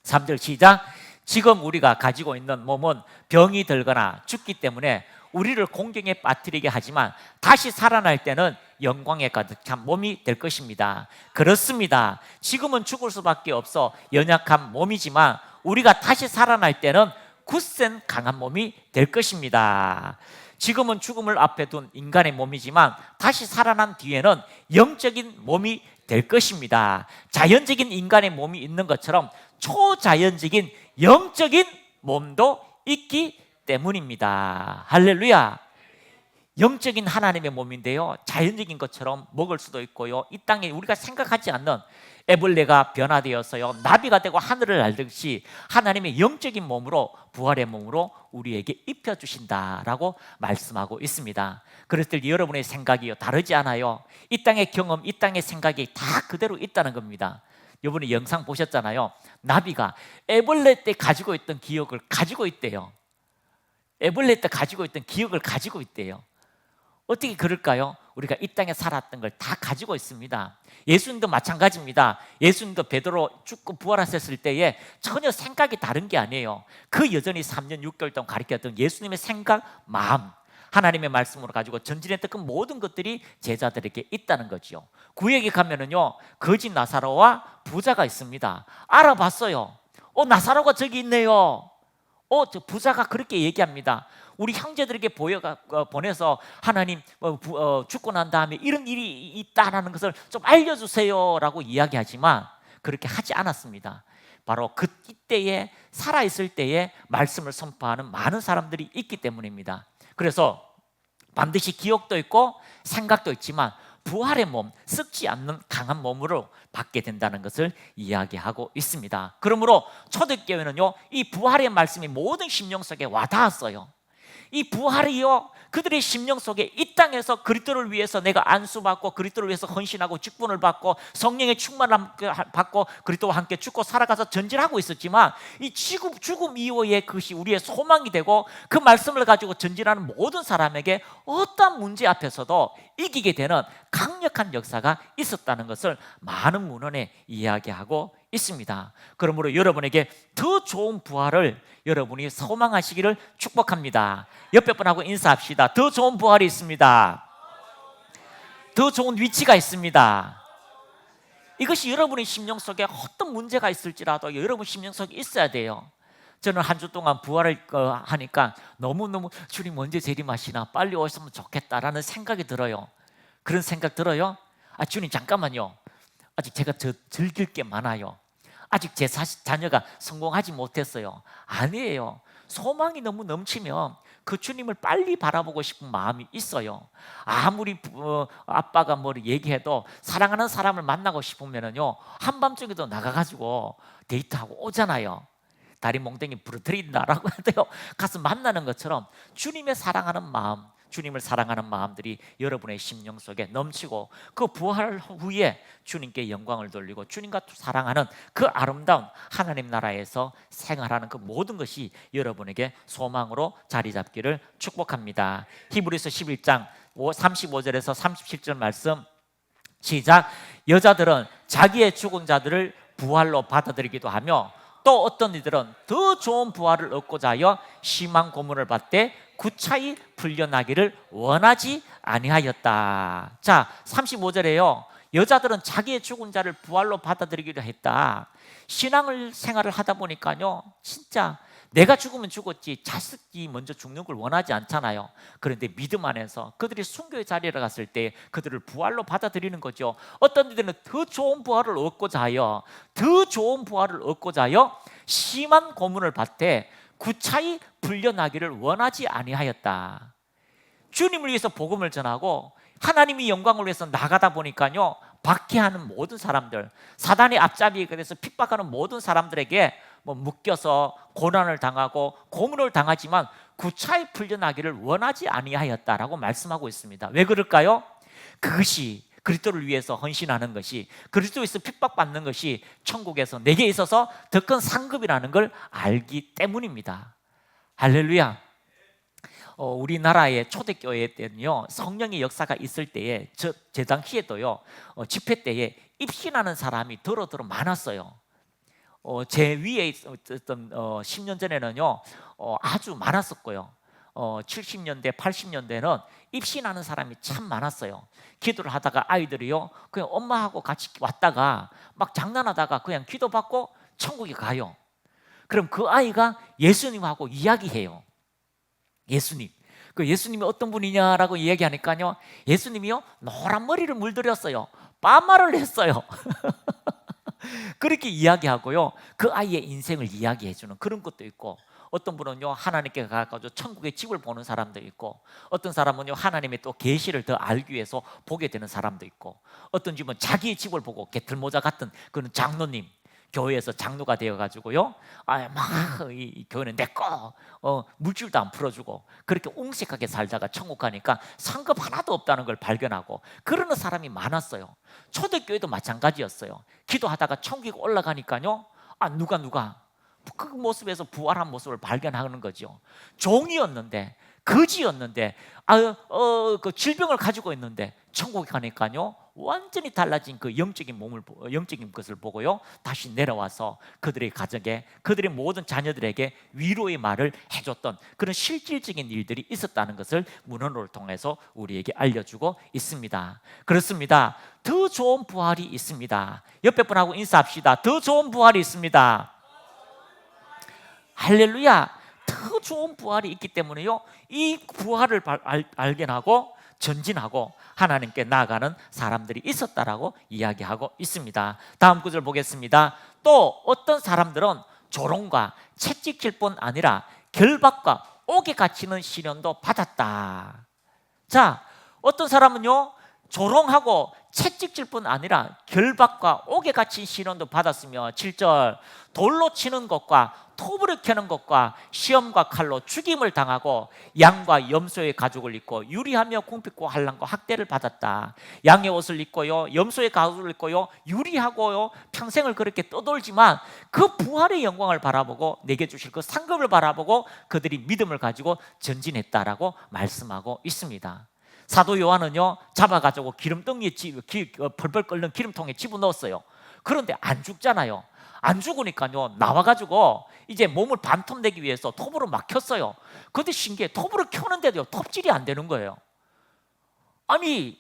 3절 시작. 지금 우리가 가지고 있는 몸은 병이 들거나 죽기 때문에 우리를 공경에 빠뜨리게 하지만 다시 살아날 때는 영광에 가득한 몸이 될 것입니다. 그렇습니다. 지금은 죽을 수밖에 없어 연약한 몸이지만 우리가 다시 살아날 때는 굳센 강한 몸이 될 것입니다. 지금은 죽음을 앞에 둔 인간의 몸이지만 다시 살아난 뒤에는 영적인 몸이 될 것입니다. 자연적인 인간의 몸이 있는 것처럼 초자연적인 영적인 몸도 있기 때문입니다. 할렐루야. 영적인 하나님의 몸인데요, 자연적인 것처럼 먹을 수도 있고요, 이 땅에 우리가 생각하지 않는 애벌레가 변화되어서요 나비가 되고 하늘을 날듯이 하나님의 영적인 몸으로, 부활의 몸으로 우리에게 입혀주신다라고 말씀하고 있습니다. 그랬을 때 여러분의 생각이 다르지 않아요. 이 땅의 경험, 이 땅의 생각이 다 그대로 있다는 겁니다. 이번에 영상 보셨잖아요. 나비가 애벌레 때 가지고 있던 기억을 가지고 있대요. 애벌레 때 가지고 있던 기억을 가지고 있대요. 어떻게 그럴까요? 우리가 이 땅에 살았던 걸 다 가지고 있습니다. 예수님도 마찬가지입니다. 예수님도 베드로 죽고 부활하셨을 때에 전혀 생각이 다른 게 아니에요. 그 여전히 3년 6개월 동안 가르쳤던 예수님의 생각, 마음, 하나님의 말씀으로 가지고 전진했던 그 모든 것들이 제자들에게 있다는 거죠. 구약에 가면은요, 거지 나사로와 부자가 있습니다. 알아봤어요. 나사로가 저기 있네요. 저 부자가 그렇게 얘기합니다. 우리 형제들에게 보내서 하나님 죽고 난 다음에 이런 일이 있다는 것을 좀 알려주세요 라고 이야기하지만 그렇게 하지 않았습니다. 바로 그 이때에, 살아있을 때에 말씀을 선포하는 많은 사람들이 있기 때문입니다. 그래서 반드시 기억도 있고 생각도 있지만 부활의 몸, 썩지 않는 강한 몸으로 받게 된다는 것을 이야기하고 있습니다. 그러므로 초대교회는요, 이 부활의 말씀이 모든 심령 속에 와닿았어요. 이 부활이요, 그들의 심령 속에 이 땅에서 그리스도를 위해서 내가 안수받고 그리스도를 위해서 헌신하고 직분을 받고 성령의 충만을 받고 그리스도와 함께 죽고 살아가서 전진하고 있었지만, 이 죽음 이후에 그것이 우리의 소망이 되고 그 말씀을 가지고 전진하는 모든 사람에게 어떠한 문제 앞에서도 이기게 되는 강력한 역사가 있었다는 것을 많은 문헌에 이야기하고 있습니다. 그러므로 여러분에게 더 좋은 부활을 여러분이 소망하시기를 축복합니다. 옆에 분하고 인사합시다. 더 좋은 부활이 있습니다. 더 좋은 위치가 있습니다. 이것이 여러분의 심령 속에 어떤 문제가 있을지라도 여러분 심령 속에 있어야 돼요. 저는 한 주 동안 부활을 하니까 너무너무 주님 언제 재림하시나 빨리 오셨으면 좋겠다라는 생각이 들어요. 그런 생각 들어요? 주님 잠깐만요. 아직 제가 즐길 게 많아요. 아직 제 자녀가 성공하지 못했어요. 아니에요. 소망이 너무 넘치면 그 주님을 빨리 바라보고 싶은 마음이 있어요. 아무리 아빠가 뭐 얘기해도 사랑하는 사람을 만나고 싶으면요, 한밤중에도 나가가지고 데이트하고 오잖아요. 다리 몽둥이 부러뜨린다라고 해도요, 가서 만나는 것처럼 주님의 사랑하는 마음, 주님을 사랑하는 마음들이 여러분의 심령 속에 넘치고, 그 부활 후에 주님께 영광을 돌리고 주님과 사랑하는 그 아름다운 하나님 나라에서 생활하는 그 모든 것이 여러분에게 소망으로 자리 잡기를 축복합니다. 히브리서 11장 35절에서 37절 말씀 시작. 여자들은 자기의 죽은 자들을 부활로 받아들이기도 하며, 또 어떤 이들은 더 좋은 부활을 얻고자 하여 심한 고문을 받되 구차히 풀려나기를 원하지 아니하였다. 자, 35절에요. 여자들은 자기의 죽은 자를 부활로 받아들이기로 했다. 신앙을 생활을 하다 보니까요, 진짜 내가 죽으면 죽었지 자식이 먼저 죽는 걸 원하지 않잖아요. 그런데 믿음 안에서 그들이 순교의 자리에 갔을 때 그들을 부활로 받아들이는 거죠. 어떤 이들은 더 좋은 부활을 얻고자 하여 심한 고문을 받되 구차히 풀려나기를 원하지 아니하였다. 주님을 위해서 복음을 전하고 하나님의 영광을 위해서 나가다 보니까요, 박해하는 모든 사람들, 사단의 앞잡이가 돼서 핍박하는 모든 사람들에게 묶여서 고난을 당하고 고문을 당하지만 구차히 풀려나기를 원하지 아니하였다라고 말씀하고 있습니다. 왜 그럴까요? 그것이 그리스도를 위해서 헌신하는 것이, 그리스도에서 핍박받는 것이 천국에서 내게 있어서 더 큰 상급이라는 걸 알기 때문입니다. 할렐루야. 우리나라의 초대교회 때는요, 성령의 역사가 있을 때에 제 당시에도요, 집회 때에 입신하는 사람이 더러 많았어요. 제 위에 있었던 10년 전에는요, 아주 많았었고요. 70년대, 80년대는 입신하는 사람이 참 많았어요. 기도를 하다가 아이들이요, 그냥 엄마하고 같이 왔다가 막 장난하다가 그냥 기도받고 천국에 가요. 그럼 그 아이가 예수님하고 이야기해요. 예수님. 그 예수님이 어떤 분이냐라고 이야기하니까요, 예수님이요, 노란 머리를 물들였어요. 빠마를 했어요. 그렇게 이야기하고요, 그 아이의 인생을 이야기해주는 그런 것도 있고, 어떤 분은요 하나님께 가까워져 천국의 집을 보는 사람도 있고, 어떤 사람은요 하나님의 또 계시를 더 알기 위해서 보게 되는 사람도 있고, 어떤 집은 자기의 집을 보고 개틀모자 같은 그런 장로님, 교회에서 장로가 되어가지고요, 이 교회는 내꺼, 물줄도 안 풀어주고 그렇게 옹색하게 살다가 천국 가니까 상급 하나도 없다는 걸 발견하고 그러는 사람이 많았어요. 초대교회도 마찬가지였어요. 기도하다가 천국에 올라가니까요, 누가 그 모습에서 부활한 모습을 발견하는 거죠. 종이었는데, 거지였는데, 그 질병을 가지고 있는데 천국에 가니까요, 완전히 달라진 그 영적인 것을 보고요, 다시 내려와서 그들의 가정에, 그들의 모든 자녀들에게 위로의 말을 해줬던 그런 실질적인 일들이 있었다는 것을 문헌을 통해서 우리에게 알려주고 있습니다. 그렇습니다. 더 좋은 부활이 있습니다. 옆에 분하고 인사합시다. 더 좋은 부활이 있습니다. 할렐루야. 더 좋은 부활이 있기 때문에요, 이 부활을 발견하고 전진하고 하나님께 나아가는 사람들이 있었다라고 이야기하고 있습니다. 다음 구절 보겠습니다. 또 어떤 사람들은 조롱과 채찍질 뿐 아니라 결박과 옥에 갇히는 시련도 받았다. 자, 어떤 사람은요 조롱하고 채찍질 뿐 아니라 결박과 옥에 갇힌 시련도 받았으며 7절 돌로 치는 것과 톱으로 캐는 것과 시험과 칼로 죽임을 당하고 양과 염소의 가죽을 입고 유리하며 궁핍고 환난과 학대를 받았다. 양의 옷을 입고요, 염소의 가죽을 입고요, 유리하고요, 평생을 그렇게 떠돌지만 그 부활의 영광을 바라보고 내게 주실 그 상급을 바라보고 그들이 믿음을 가지고 전진했다라고 말씀하고 있습니다. 사도 요한은요, 잡아가지고 기름덩이에 벌벌 끓는 기름통에 집어넣었어요. 그런데 안 죽잖아요. 안 죽으니까요, 나와가지고 이제 몸을 반톱내기 위해서 톱으로 막 켰어요. 그런데 신기해, 톱으로 켜는데도 톱질이 안 되는 거예요. 아니,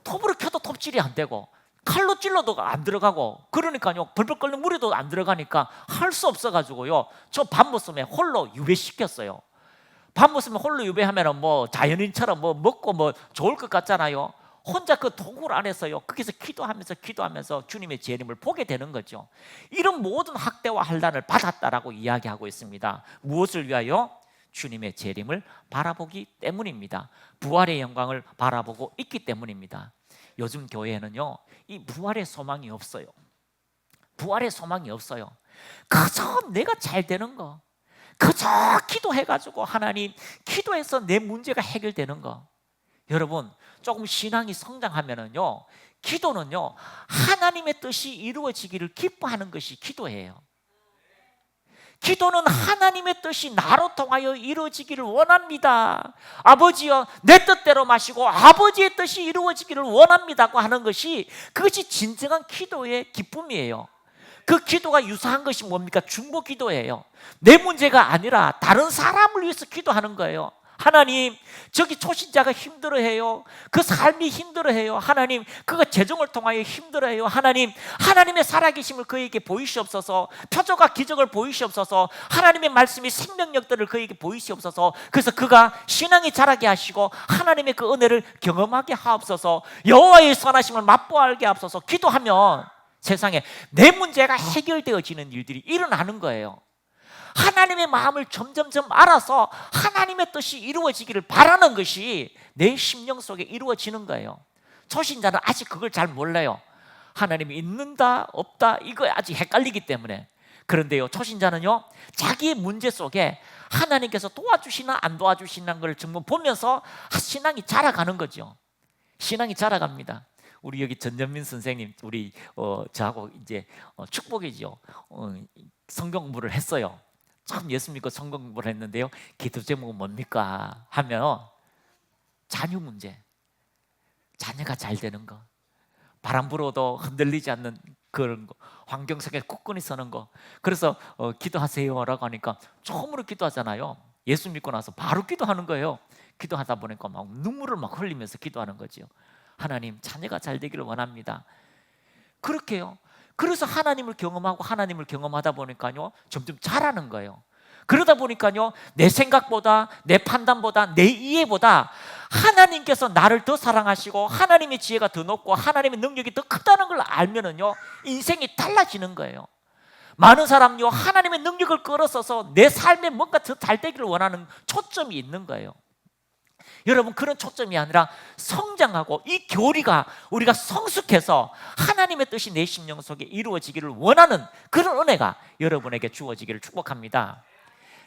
톱으로 켜도 톱질이 안 되고 칼로 찔러도 안 들어가고, 그러니까요, 벌벌 끓는 물에도 안 들어가니까 할 수 없어가지고요, 저 밤모섬에 홀로 유배시켰어요. 밤모섬에 홀로 유배하면 뭐 자연인처럼 뭐 먹고 뭐 좋을 것 같잖아요. 혼자 그 동굴 안에서요, 거기서 기도하면서 주님의 재림을 보게 되는 거죠. 이런 모든 학대와 환난을 받았다라고 이야기하고 있습니다. 무엇을 위하여? 주님의 재림을 바라보기 때문입니다. 부활의 영광을 바라보고 있기 때문입니다. 요즘 교회에는요, 이 부활의 소망이 없어요. 부활의 소망이 없어요. 그저 내가 잘 되는 거, 그저 기도해가지고 하나님, 기도해서 내 문제가 해결되는 거. 여러분, 조금 신앙이 성장하면은요, 기도는요, 하나님의 뜻이 이루어지기를 기뻐하는 것이 기도예요. 기도는 하나님의 뜻이 나로 통하여 이루어지기를 원합니다. 아버지여, 내 뜻대로 마시고 아버지의 뜻이 이루어지기를 원합니다고 하는 것이, 그것이 진정한 기도의 기쁨이에요. 그 기도가 유사한 것이 뭡니까? 중보 기도예요. 내 문제가 아니라 다른 사람을 위해서 기도하는 거예요. 하나님, 저기 초신자가 힘들어해요. 그 삶이 힘들어해요. 하나님, 그가 재정을 통하여 힘들어해요. 하나님, 하나님의 살아계심을 그에게 보이시옵소서. 표적과 기적을 보이시옵소서. 하나님의 말씀이 생명력들을 그에게 보이시옵소서. 그래서 그가 신앙이 자라게 하시고 하나님의 그 은혜를 경험하게 하옵소서. 여호와의 선하심을 맛보게 하옵소서. 기도하면 세상에 내 문제가 해결되어지는 일들이 일어나는 거예요. 하나님의 마음을 점점점 알아서 하나님의 뜻이 이루어지기를 바라는 것이 내 심령 속에 이루어지는 거예요. 초신자는 아직 그걸 잘 몰라요. 하나님이 있는다 없다 이거 아직 헷갈리기 때문에. 그런데요, 초신자는요, 자기의 문제 속에 하나님께서 도와주시나 안 도와주시는 걸 정말 보면서 신앙이 자라가는 거죠. 신앙이 자라갑니다. 우리 여기 전전민 선생님, 우리 저하고 이제 축복이죠. 성경 공부를 했어요. 참 예수 믿고 성경 공부를 했는데요, 기도 제목은 뭡니까 하면 자녀 문제, 자녀가 잘 되는 거, 바람 불어도 흔들리지 않는 그런 거, 환경 속에 굳건히 서는 거. 그래서 기도하세요라고 하니까 처음으로 기도하잖아요. 예수 믿고 나서 바로 기도하는 거예요. 기도하다 보니까 막 눈물을 막 흘리면서 기도하는 거죠. 하나님, 자녀가 잘 되기를 원합니다. 그렇게요. 그래서 하나님을 경험하고 하나님을 경험하다 보니까요, 점점 잘하는 거예요. 그러다 보니까요, 내 생각보다, 내 판단보다, 내 이해보다 하나님께서 나를 더 사랑하시고 하나님의 지혜가 더 높고 하나님의 능력이 더 크다는 걸 알면은요, 인생이 달라지는 거예요. 많은 사람요, 하나님의 능력을 끌어써서 내 삶에 뭔가 더 잘 되기를 원하는 초점이 있는 거예요. 여러분, 그런 초점이 아니라 성장하고 이 교리가 우리가 성숙해서 하나님의 뜻이 내 심령 속에 이루어지기를 원하는 그런 은혜가 여러분에게 주어지기를 축복합니다.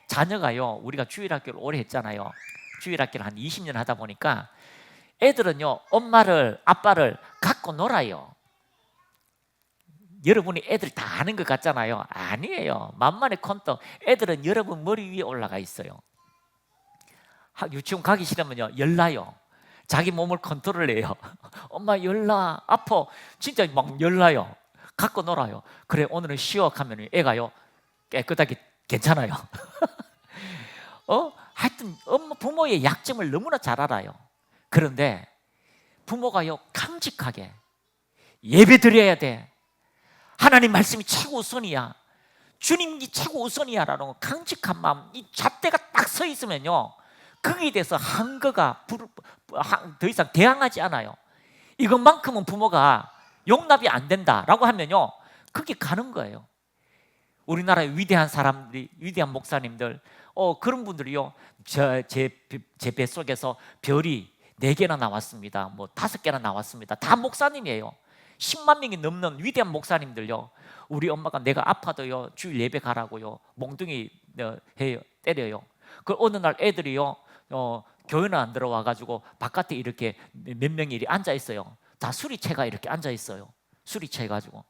자녀가요, 우리가 주일학교를 오래 했잖아요. 주일학교를 한 20년 하다 보니까 애들은요, 엄마를, 아빠를 갖고 놀아요. 여러분이 애들 다 아는 것 같잖아요. 아니에요. 만만의 콘떡. 애들은 여러분 머리 위에 올라가 있어요. 유치원 가기 싫으면요, 열나요. 자기 몸을 컨트롤해요. 엄마 열나, 아파. 진짜 막 열나요. 갖고 놀아요. 그래, 오늘은 쉬어 하면 애가요, 깨끗하게 괜찮아요. 하여튼 부모의 약점을 너무나 잘 알아요. 그런데 부모가요, 강직하게 예배 드려야 돼. 하나님 말씀이 최고 우선이야. 주님이 최고 우선이야 라는 강직한 마음, 이 잣대가 딱 서 있으면요, 거기에 대해서 한거가 더 이상 대항하지 않아요. 이것만큼은 부모가 용납이 안 된다라고 하면요, 거기 가는 거예요. 우리나라의 위대한 사람들이, 위대한 목사님들, 그런 분들이요, 제 뱃속에서 별이 4개나 나왔습니다. 뭐 5개나 나왔습니다. 다 목사님이에요. 10만 명이 넘는 위대한 목사님들요. 우리 엄마가 내가 아파도요 주일 예배 가라고요 몽둥이 해요, 때려요. 그 어느 날 애들이요 교회는 안 들어와 가지고 바깥에 이렇게 몇 명이 이렇게 앉아 있어요. 다 술이 채가 이렇게 앉아 있어요. 술이 채 가지고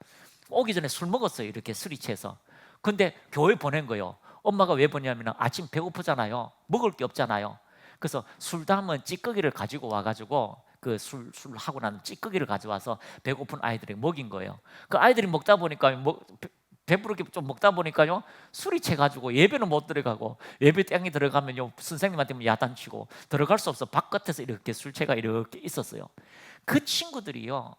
오기 전에 술 먹었어요. 이렇게 술이 채서. 근데 교회 보낸 거예요. 엄마가 왜 보냐면 아침 배고프잖아요. 먹을 게 없잖아요. 그래서 술 담은 찌꺼기를 가지고 와가지고 그 술 하고 난 찌꺼기를 가져와서 배고픈 아이들에게 먹인 거예요. 그 아이들이 먹다 보니까 배부르게 좀 먹다 보니까요 술이 채가지고 예배는 못 들어가고, 예배 땡이 들어가면요 선생님한테 야단치고 들어갈 수 없어. 바깥에서 이렇게 술채가 이렇게 있었어요. 그 친구들이요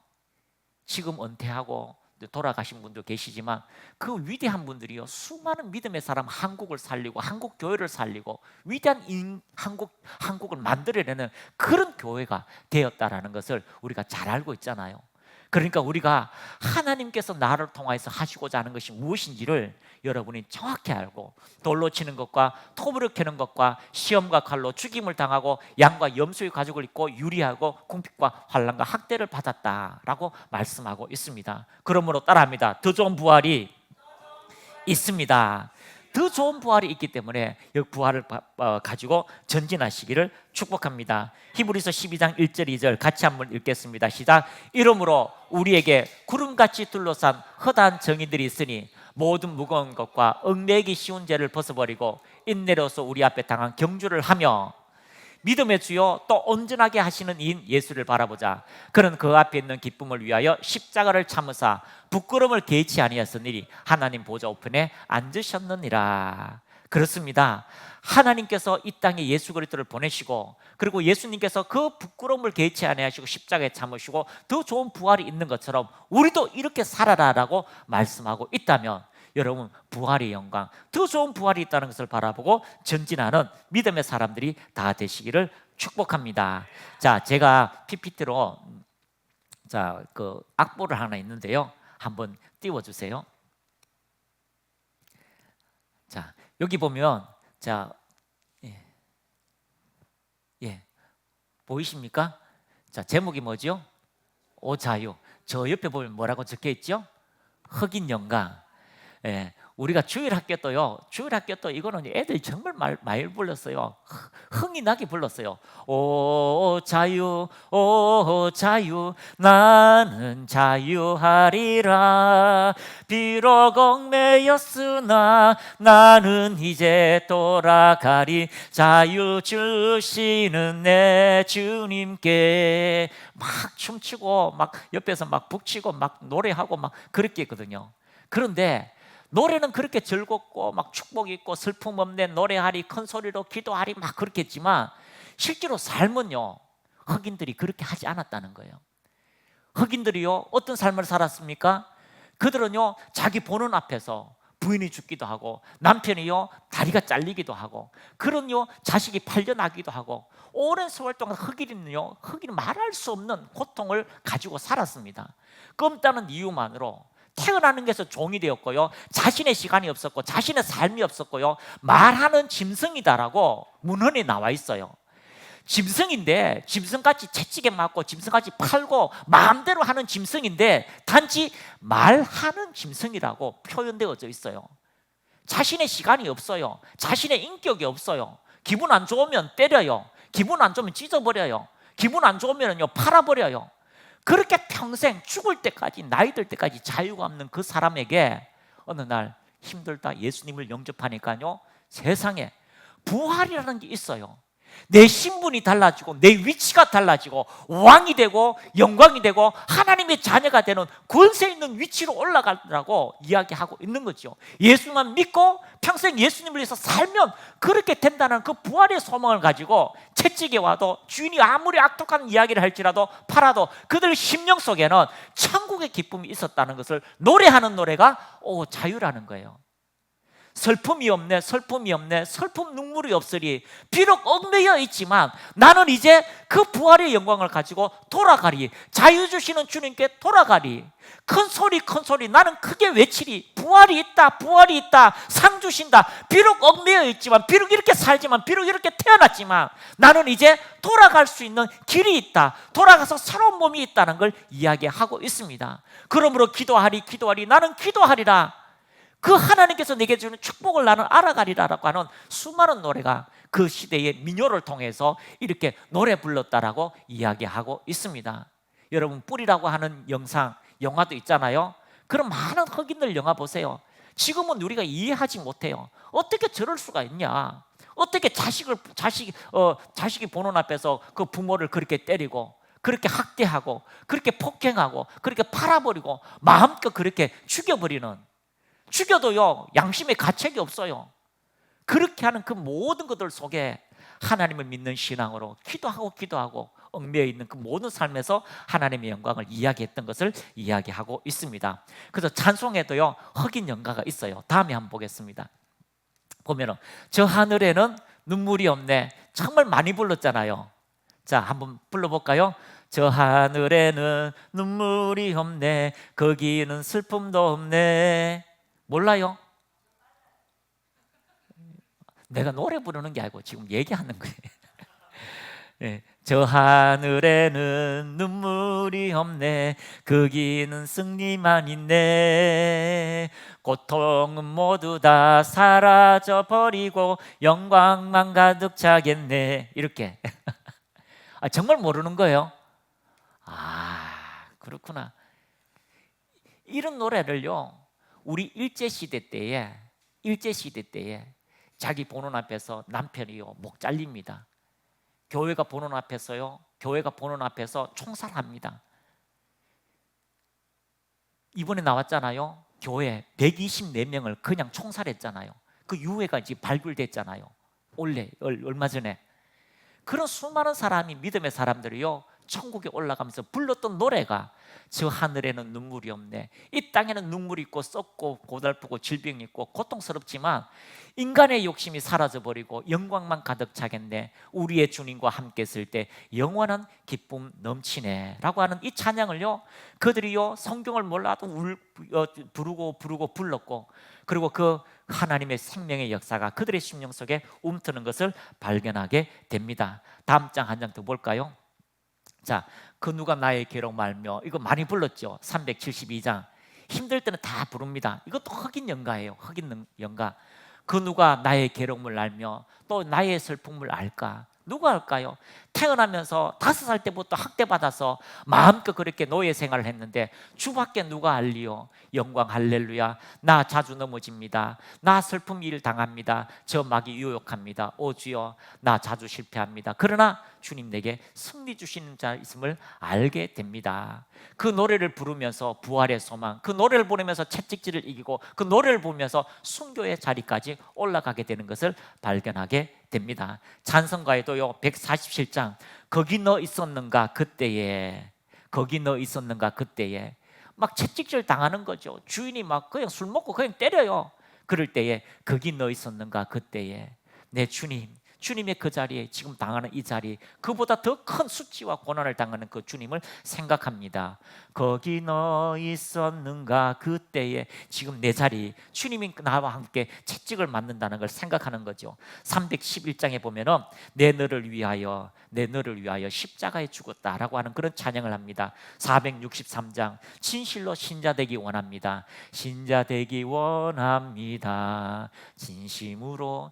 지금 은퇴하고 돌아가신 분도 계시지만 그 위대한 분들이요 수많은 믿음의 사람, 한국을 살리고 한국 교회를 살리고 위대한 한국을 만들어내는 그런 교회가 되었다라는 것을 우리가 잘 알고 있잖아요. 그러니까 우리가 하나님께서 나를 통하여서 하시고자 하는 것이 무엇인지를 여러분이 정확히 알고, 돌로 치는 것과 톱으로 캐는 것과 시험과 칼로 죽임을 당하고 양과 염소의 가죽을 입고 유리하고 궁핍과 환난과 학대를 받았다라고 말씀하고 있습니다. 그러므로 따라합니다. 더 좋은 부활이 있습니다. 더 좋은 부활이 있기 때문에 이 부활을 가지고 전진하시기를 축복합니다. 히브리서 12장 1절 2절 같이 한번 읽겠습니다. 시작. 이러므로 우리에게 구름같이 둘러싼 허다한 정의들이 있으니 모든 무거운 것과 얽매이기 쉬운 죄를 벗어버리고 인내로서 우리 앞에 당한 경주를 하며 믿음의 주요 또 온전하게 하시는 이인 예수를 바라보자. 그는 그 앞에 있는 기쁨을 위하여 십자가를 참으사 부끄러움을 개의치 아니하였으니 하나님 보좌 우편에 앉으셨느니라. 그렇습니다. 하나님께서 이 땅에 예수 그리스도를 보내시고, 그리고 예수님께서 그 부끄러움을 개의치 아니하시고 십자가에 참으시고 더 좋은 부활이 있는 것처럼 우리도 이렇게 살아라라고 말씀하고 있다면, 여러분 부활의 영광, 더 좋은 부활이 있다는 것을 바라보고 전진하는 믿음의 사람들이 다 되시기를 축복합니다. 자, 제가 PPT로 그 악보를 하나 있는데요. 한번 띄워주세요. 자, 여기 보면 보이십니까? 자, 제목이 뭐죠? 오 자유. 저 옆에 보면 뭐라고 적혀 있죠? 흑인 영광. 우리가 주일학교 또 이거는 애들이 정말 많이 불렀어요. 흥이 나게 불렀어요. 오 자유, 오 자유, 나는 자유하리라. 비록 얽매였으나 나는 이제 돌아가리. 자유 주시는 내 주님께. 막 춤추고 막 옆에서 막 북치고 막 노래하고 막 그렇게 했거든요. 그런데 노래는 그렇게 즐겁고 막 축복 있고 슬픔 없는 노래하리, 큰 소리로 기도하리 막 그렇게 했지만 실제로 삶은요 흑인들이 그렇게 하지 않았다는 거예요. 흑인들이요 어떤 삶을 살았습니까? 그들은요 자기 보는 앞에서 부인이 죽기도 하고 남편이요 다리가 잘리기도 하고, 그런요 자식이 팔려나기도 하고, 오랜 세월 동안 흑인은 말할 수 없는 고통을 가지고 살았습니다. 껌따는 이유만으로 태어나는 것에서 종이 되었고요, 자신의 시간이 없었고 자신의 삶이 없었고요, 말하는 짐승이다라고 문헌에 나와 있어요. 짐승인데, 짐승같이 채찍에 맞고 짐승같이 팔고 마음대로 하는 짐승인데 단지 말하는 짐승이라고 표현되어져 있어요. 자신의 시간이 없어요. 자신의 인격이 없어요. 기분 안 좋으면 때려요. 기분 안 좋으면 찢어버려요. 기분 안 좋으면요 팔아버려요. 그렇게 평생 죽을 때까지, 나이 들 때까지 자유가 없는 그 사람에게 어느 날 힘들다 예수님을 영접하니까요 세상에 부활이라는 게 있어요. 내 신분이 달라지고 내 위치가 달라지고 왕이 되고 영광이 되고 하나님의 자녀가 되는 권세 있는 위치로 올라가라고 이야기하고 있는 거죠. 예수만 믿고 평생 예수님을 위해서 살면 그렇게 된다는 그 부활의 소망을 가지고 채찍에 와도 주인이 아무리 악독한 이야기를 할지라도 팔아도 그들 심령 속에는 천국의 기쁨이 있었다는 것을 노래하는 노래가 자유라는 거예요. 슬픔이 없네, 슬픔이 없네, 슬픔 눈물이 없으리. 비록 얽매여 있지만 나는 이제 그 부활의 영광을 가지고 돌아가리. 자유 주시는 주님께 돌아가리. 큰 소리 큰 소리 나는 크게 외치리. 부활이 있다, 부활이 있다, 상 주신다. 비록 얽매여 있지만, 비록 이렇게 살지만, 비록 이렇게 태어났지만 나는 이제 돌아갈 수 있는 길이 있다, 돌아가서 새로운 몸이 있다는 걸 이야기하고 있습니다. 그러므로 기도하리, 기도하리, 나는 기도하리라. 그 하나님께서 내게 주는 축복을 나는 알아가리라라고 하는 수많은 노래가 그 시대의 민요를 통해서 이렇게 노래 불렀다라고 이야기하고 있습니다. 여러분, 뿔이라고 하는 영화도 있잖아요. 그런 많은 흑인들 영화 보세요. 지금은 우리가 이해하지 못해요. 어떻게 저럴 수가 있냐? 어떻게 자식이 보는 앞에서 그 부모를 그렇게 때리고, 그렇게 학대하고, 그렇게 폭행하고, 그렇게 팔아버리고, 마음껏 그렇게 죽여도요 양심의 가책이 없어요. 그렇게 하는 그 모든 것들 속에 하나님을 믿는 신앙으로 기도하고 얽매여 있는 그 모든 삶에서 하나님의 영광을 이야기했던 것을 이야기하고 있습니다. 그래서 찬송에도요 흑인 연가가 있어요. 다음에 한번 보겠습니다. 보면은 저 하늘에는 눈물이 없네, 정말 많이 불렀잖아요. 자, 한번 불러볼까요? 저 하늘에는 눈물이 없네, 거기는 슬픔도 없네. 몰라요? 내가 노래 부르는 게 아니고 지금 얘기하는 거예요. 네. 저 하늘에는 눈물이 없네, 거기는 승리만 있네, 고통은 모두 다 사라져 버리고 영광만 가득 차겠네. 이렇게. 정말 모르는 거예요? 그렇구나. 이런 노래를요 우리 일제시대 때에 자기 보는 앞에서 남편이요 목 잘립니다. 교회가 보는 앞에서 총살합니다. 이번에 나왔잖아요. 교회 124명을 그냥 총살했잖아요. 그 유해가 이제 발굴됐잖아요. 얼마 전에. 그런 수많은 사람이, 믿음의 사람들이요 천국에 올라가면서 불렀던 노래가 저 하늘에는 눈물이 없네, 이 땅에는 눈물이 있고 썩고 고달프고 질병이 있고 고통스럽지만 인간의 욕심이 사라져버리고 영광만 가득 차겠네, 우리의 주님과 함께 있을 때 영원한 기쁨 넘치네 라고 하는 이 찬양을요 그들이요 성경을 몰라도 부르고 불렀고, 그리고 그 하나님의 생명의 역사가 그들의 심령 속에 움트는 것을 발견하게 됩니다. 다음 장 한 장 더 볼까요? 자, 그 누가 나의 괴로움 알며, 이거 많이 불렀죠. 372장. 힘들 때는 다 부릅니다. 이것도 흑인 연가예요. 흑인 연가. 그 누가 나의 괴로움을 알며 또 나의 슬픔을 알까? 누가 알까요? 태어나면서 5살 때부터 학대받아서 마음껏 그렇게 노예 생활을 했는데 주밖에 누가 알리요? 영광 할렐루야. 나 자주 넘어집니다. 나 슬픔 일 당합니다. 저 마귀 유혹합니다. 오 주여, 나 자주 실패합니다. 그러나 주님 내게 승리 주시는 자 있음을 알게 됩니다. 그 노래를 부르면서 부활의 소망, 그 노래를 부르면서 채찍질을 이기고 그 노래를 부르면서 순교의 자리까지 올라가게 되는 것을 발견하게 됩니다. 찬송가에도요 147장 거기 너 있었는가 그때에, 거기 너 있었는가 그때에, 막 채찍질 당하는 거죠. 주인이 막 그냥 술 먹고 그냥 때려요. 그럴 때에 거기 너 있었는가 그때에, 내 주님의 그 자리에, 지금 당하는 이 자리, 그보다 더 큰 수치와 고난을 당하는 그 주님을 생각합니다. 거기 너 있었는가 그때에, 지금 내 자리, 주님이 나와 함께 채찍을 맞는다는 걸 생각하는 거죠. 311장에 보면은 내 너를 위하여 십자가에 죽었다라고 하는 그런 찬양을 합니다. 463장 진실로 신자 되기 원합니다. 신자 되기 원합니다. 진심으로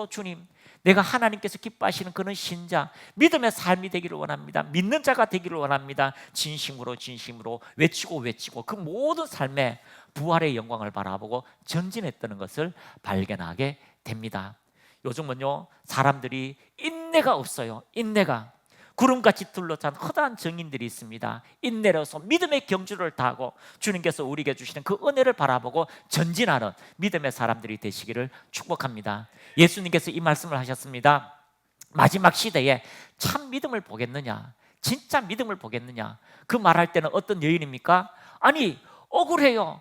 주님, 내가 하나님께서 기뻐하시는 그런 신자, 믿음의 삶이 되기를 원합니다. 믿는 자가 되기를 원합니다. 진심으로 외치고 그 모든 삶에 부활의 영광을 바라보고 전진했다는 것을 발견하게 됩니다. 요즘은요 사람들이 인내가 없어요. 인내가 구름같이 둘러싼 허다한 증인들이 있습니다. 인내로서 믿음의 경주를 다하고 주님께서 우리에게 주시는 그 은혜를 바라보고 전진하는 믿음의 사람들이 되시기를 축복합니다. 예수님께서 이 말씀을 하셨습니다. 마지막 시대에 참 믿음을 보겠느냐, 진짜 믿음을 보겠느냐. 그 말할 때는 어떤 여인입니까? 아니 억울해요.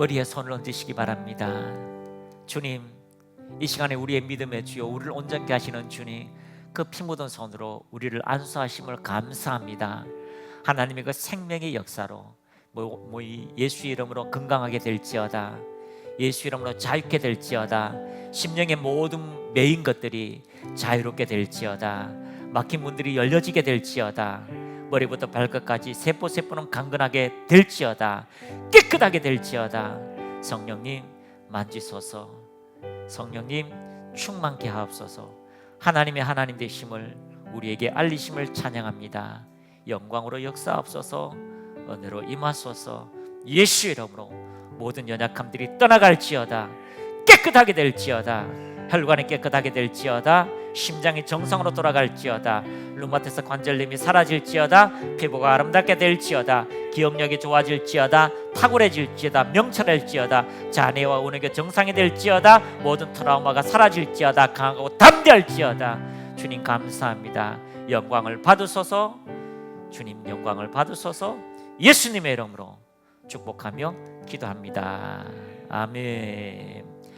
머리에 손을 얹으시기 바랍니다. 주님, 이 시간에 우리의 믿음의 주여, 우리를 온전케 하시는 주님, 그 피 묻은 손으로 우리를 안수하심을 감사합니다. 하나님의 그 생명의 역사로 예수 이름으로 건강하게 될지어다, 예수 이름으로 자유케 될지어다, 심령의 모든 매인 것들이 자유롭게 될지어다, 막힌 문들이 열려지게 될지어다, 머리부터 발끝까지 세포는 강건하게 될지어다, 깨끗하게 될지어다. 성령님 만지소서. 성령님 충만케 하옵소서. 하나님 되심을 우리에게 알리심을 찬양합니다. 영광으로 역사하옵소서. 은혜로 임하소서. 예수 이름으로 모든 연약함들이 떠나갈지어다, 깨끗하게 될지어다, 혈관이 깨끗하게 될지어다, 심장이 정상으로 돌아갈지어다, 류마티스 관절염이 사라질지어다, 피부가 아름답게 될지어다, 기억력이 좋아질지어다, 탁월해질지어다, 명철할지어다, 자뇌와 운행이 정상이 될지어다, 모든 트라우마가 사라질지어다, 강하고 담대할지어다. 주님 감사합니다. 영광을 받으소서. 주님 영광을 받으소서. 예수님의 이름으로 축복하며 기도합니다. 아멘.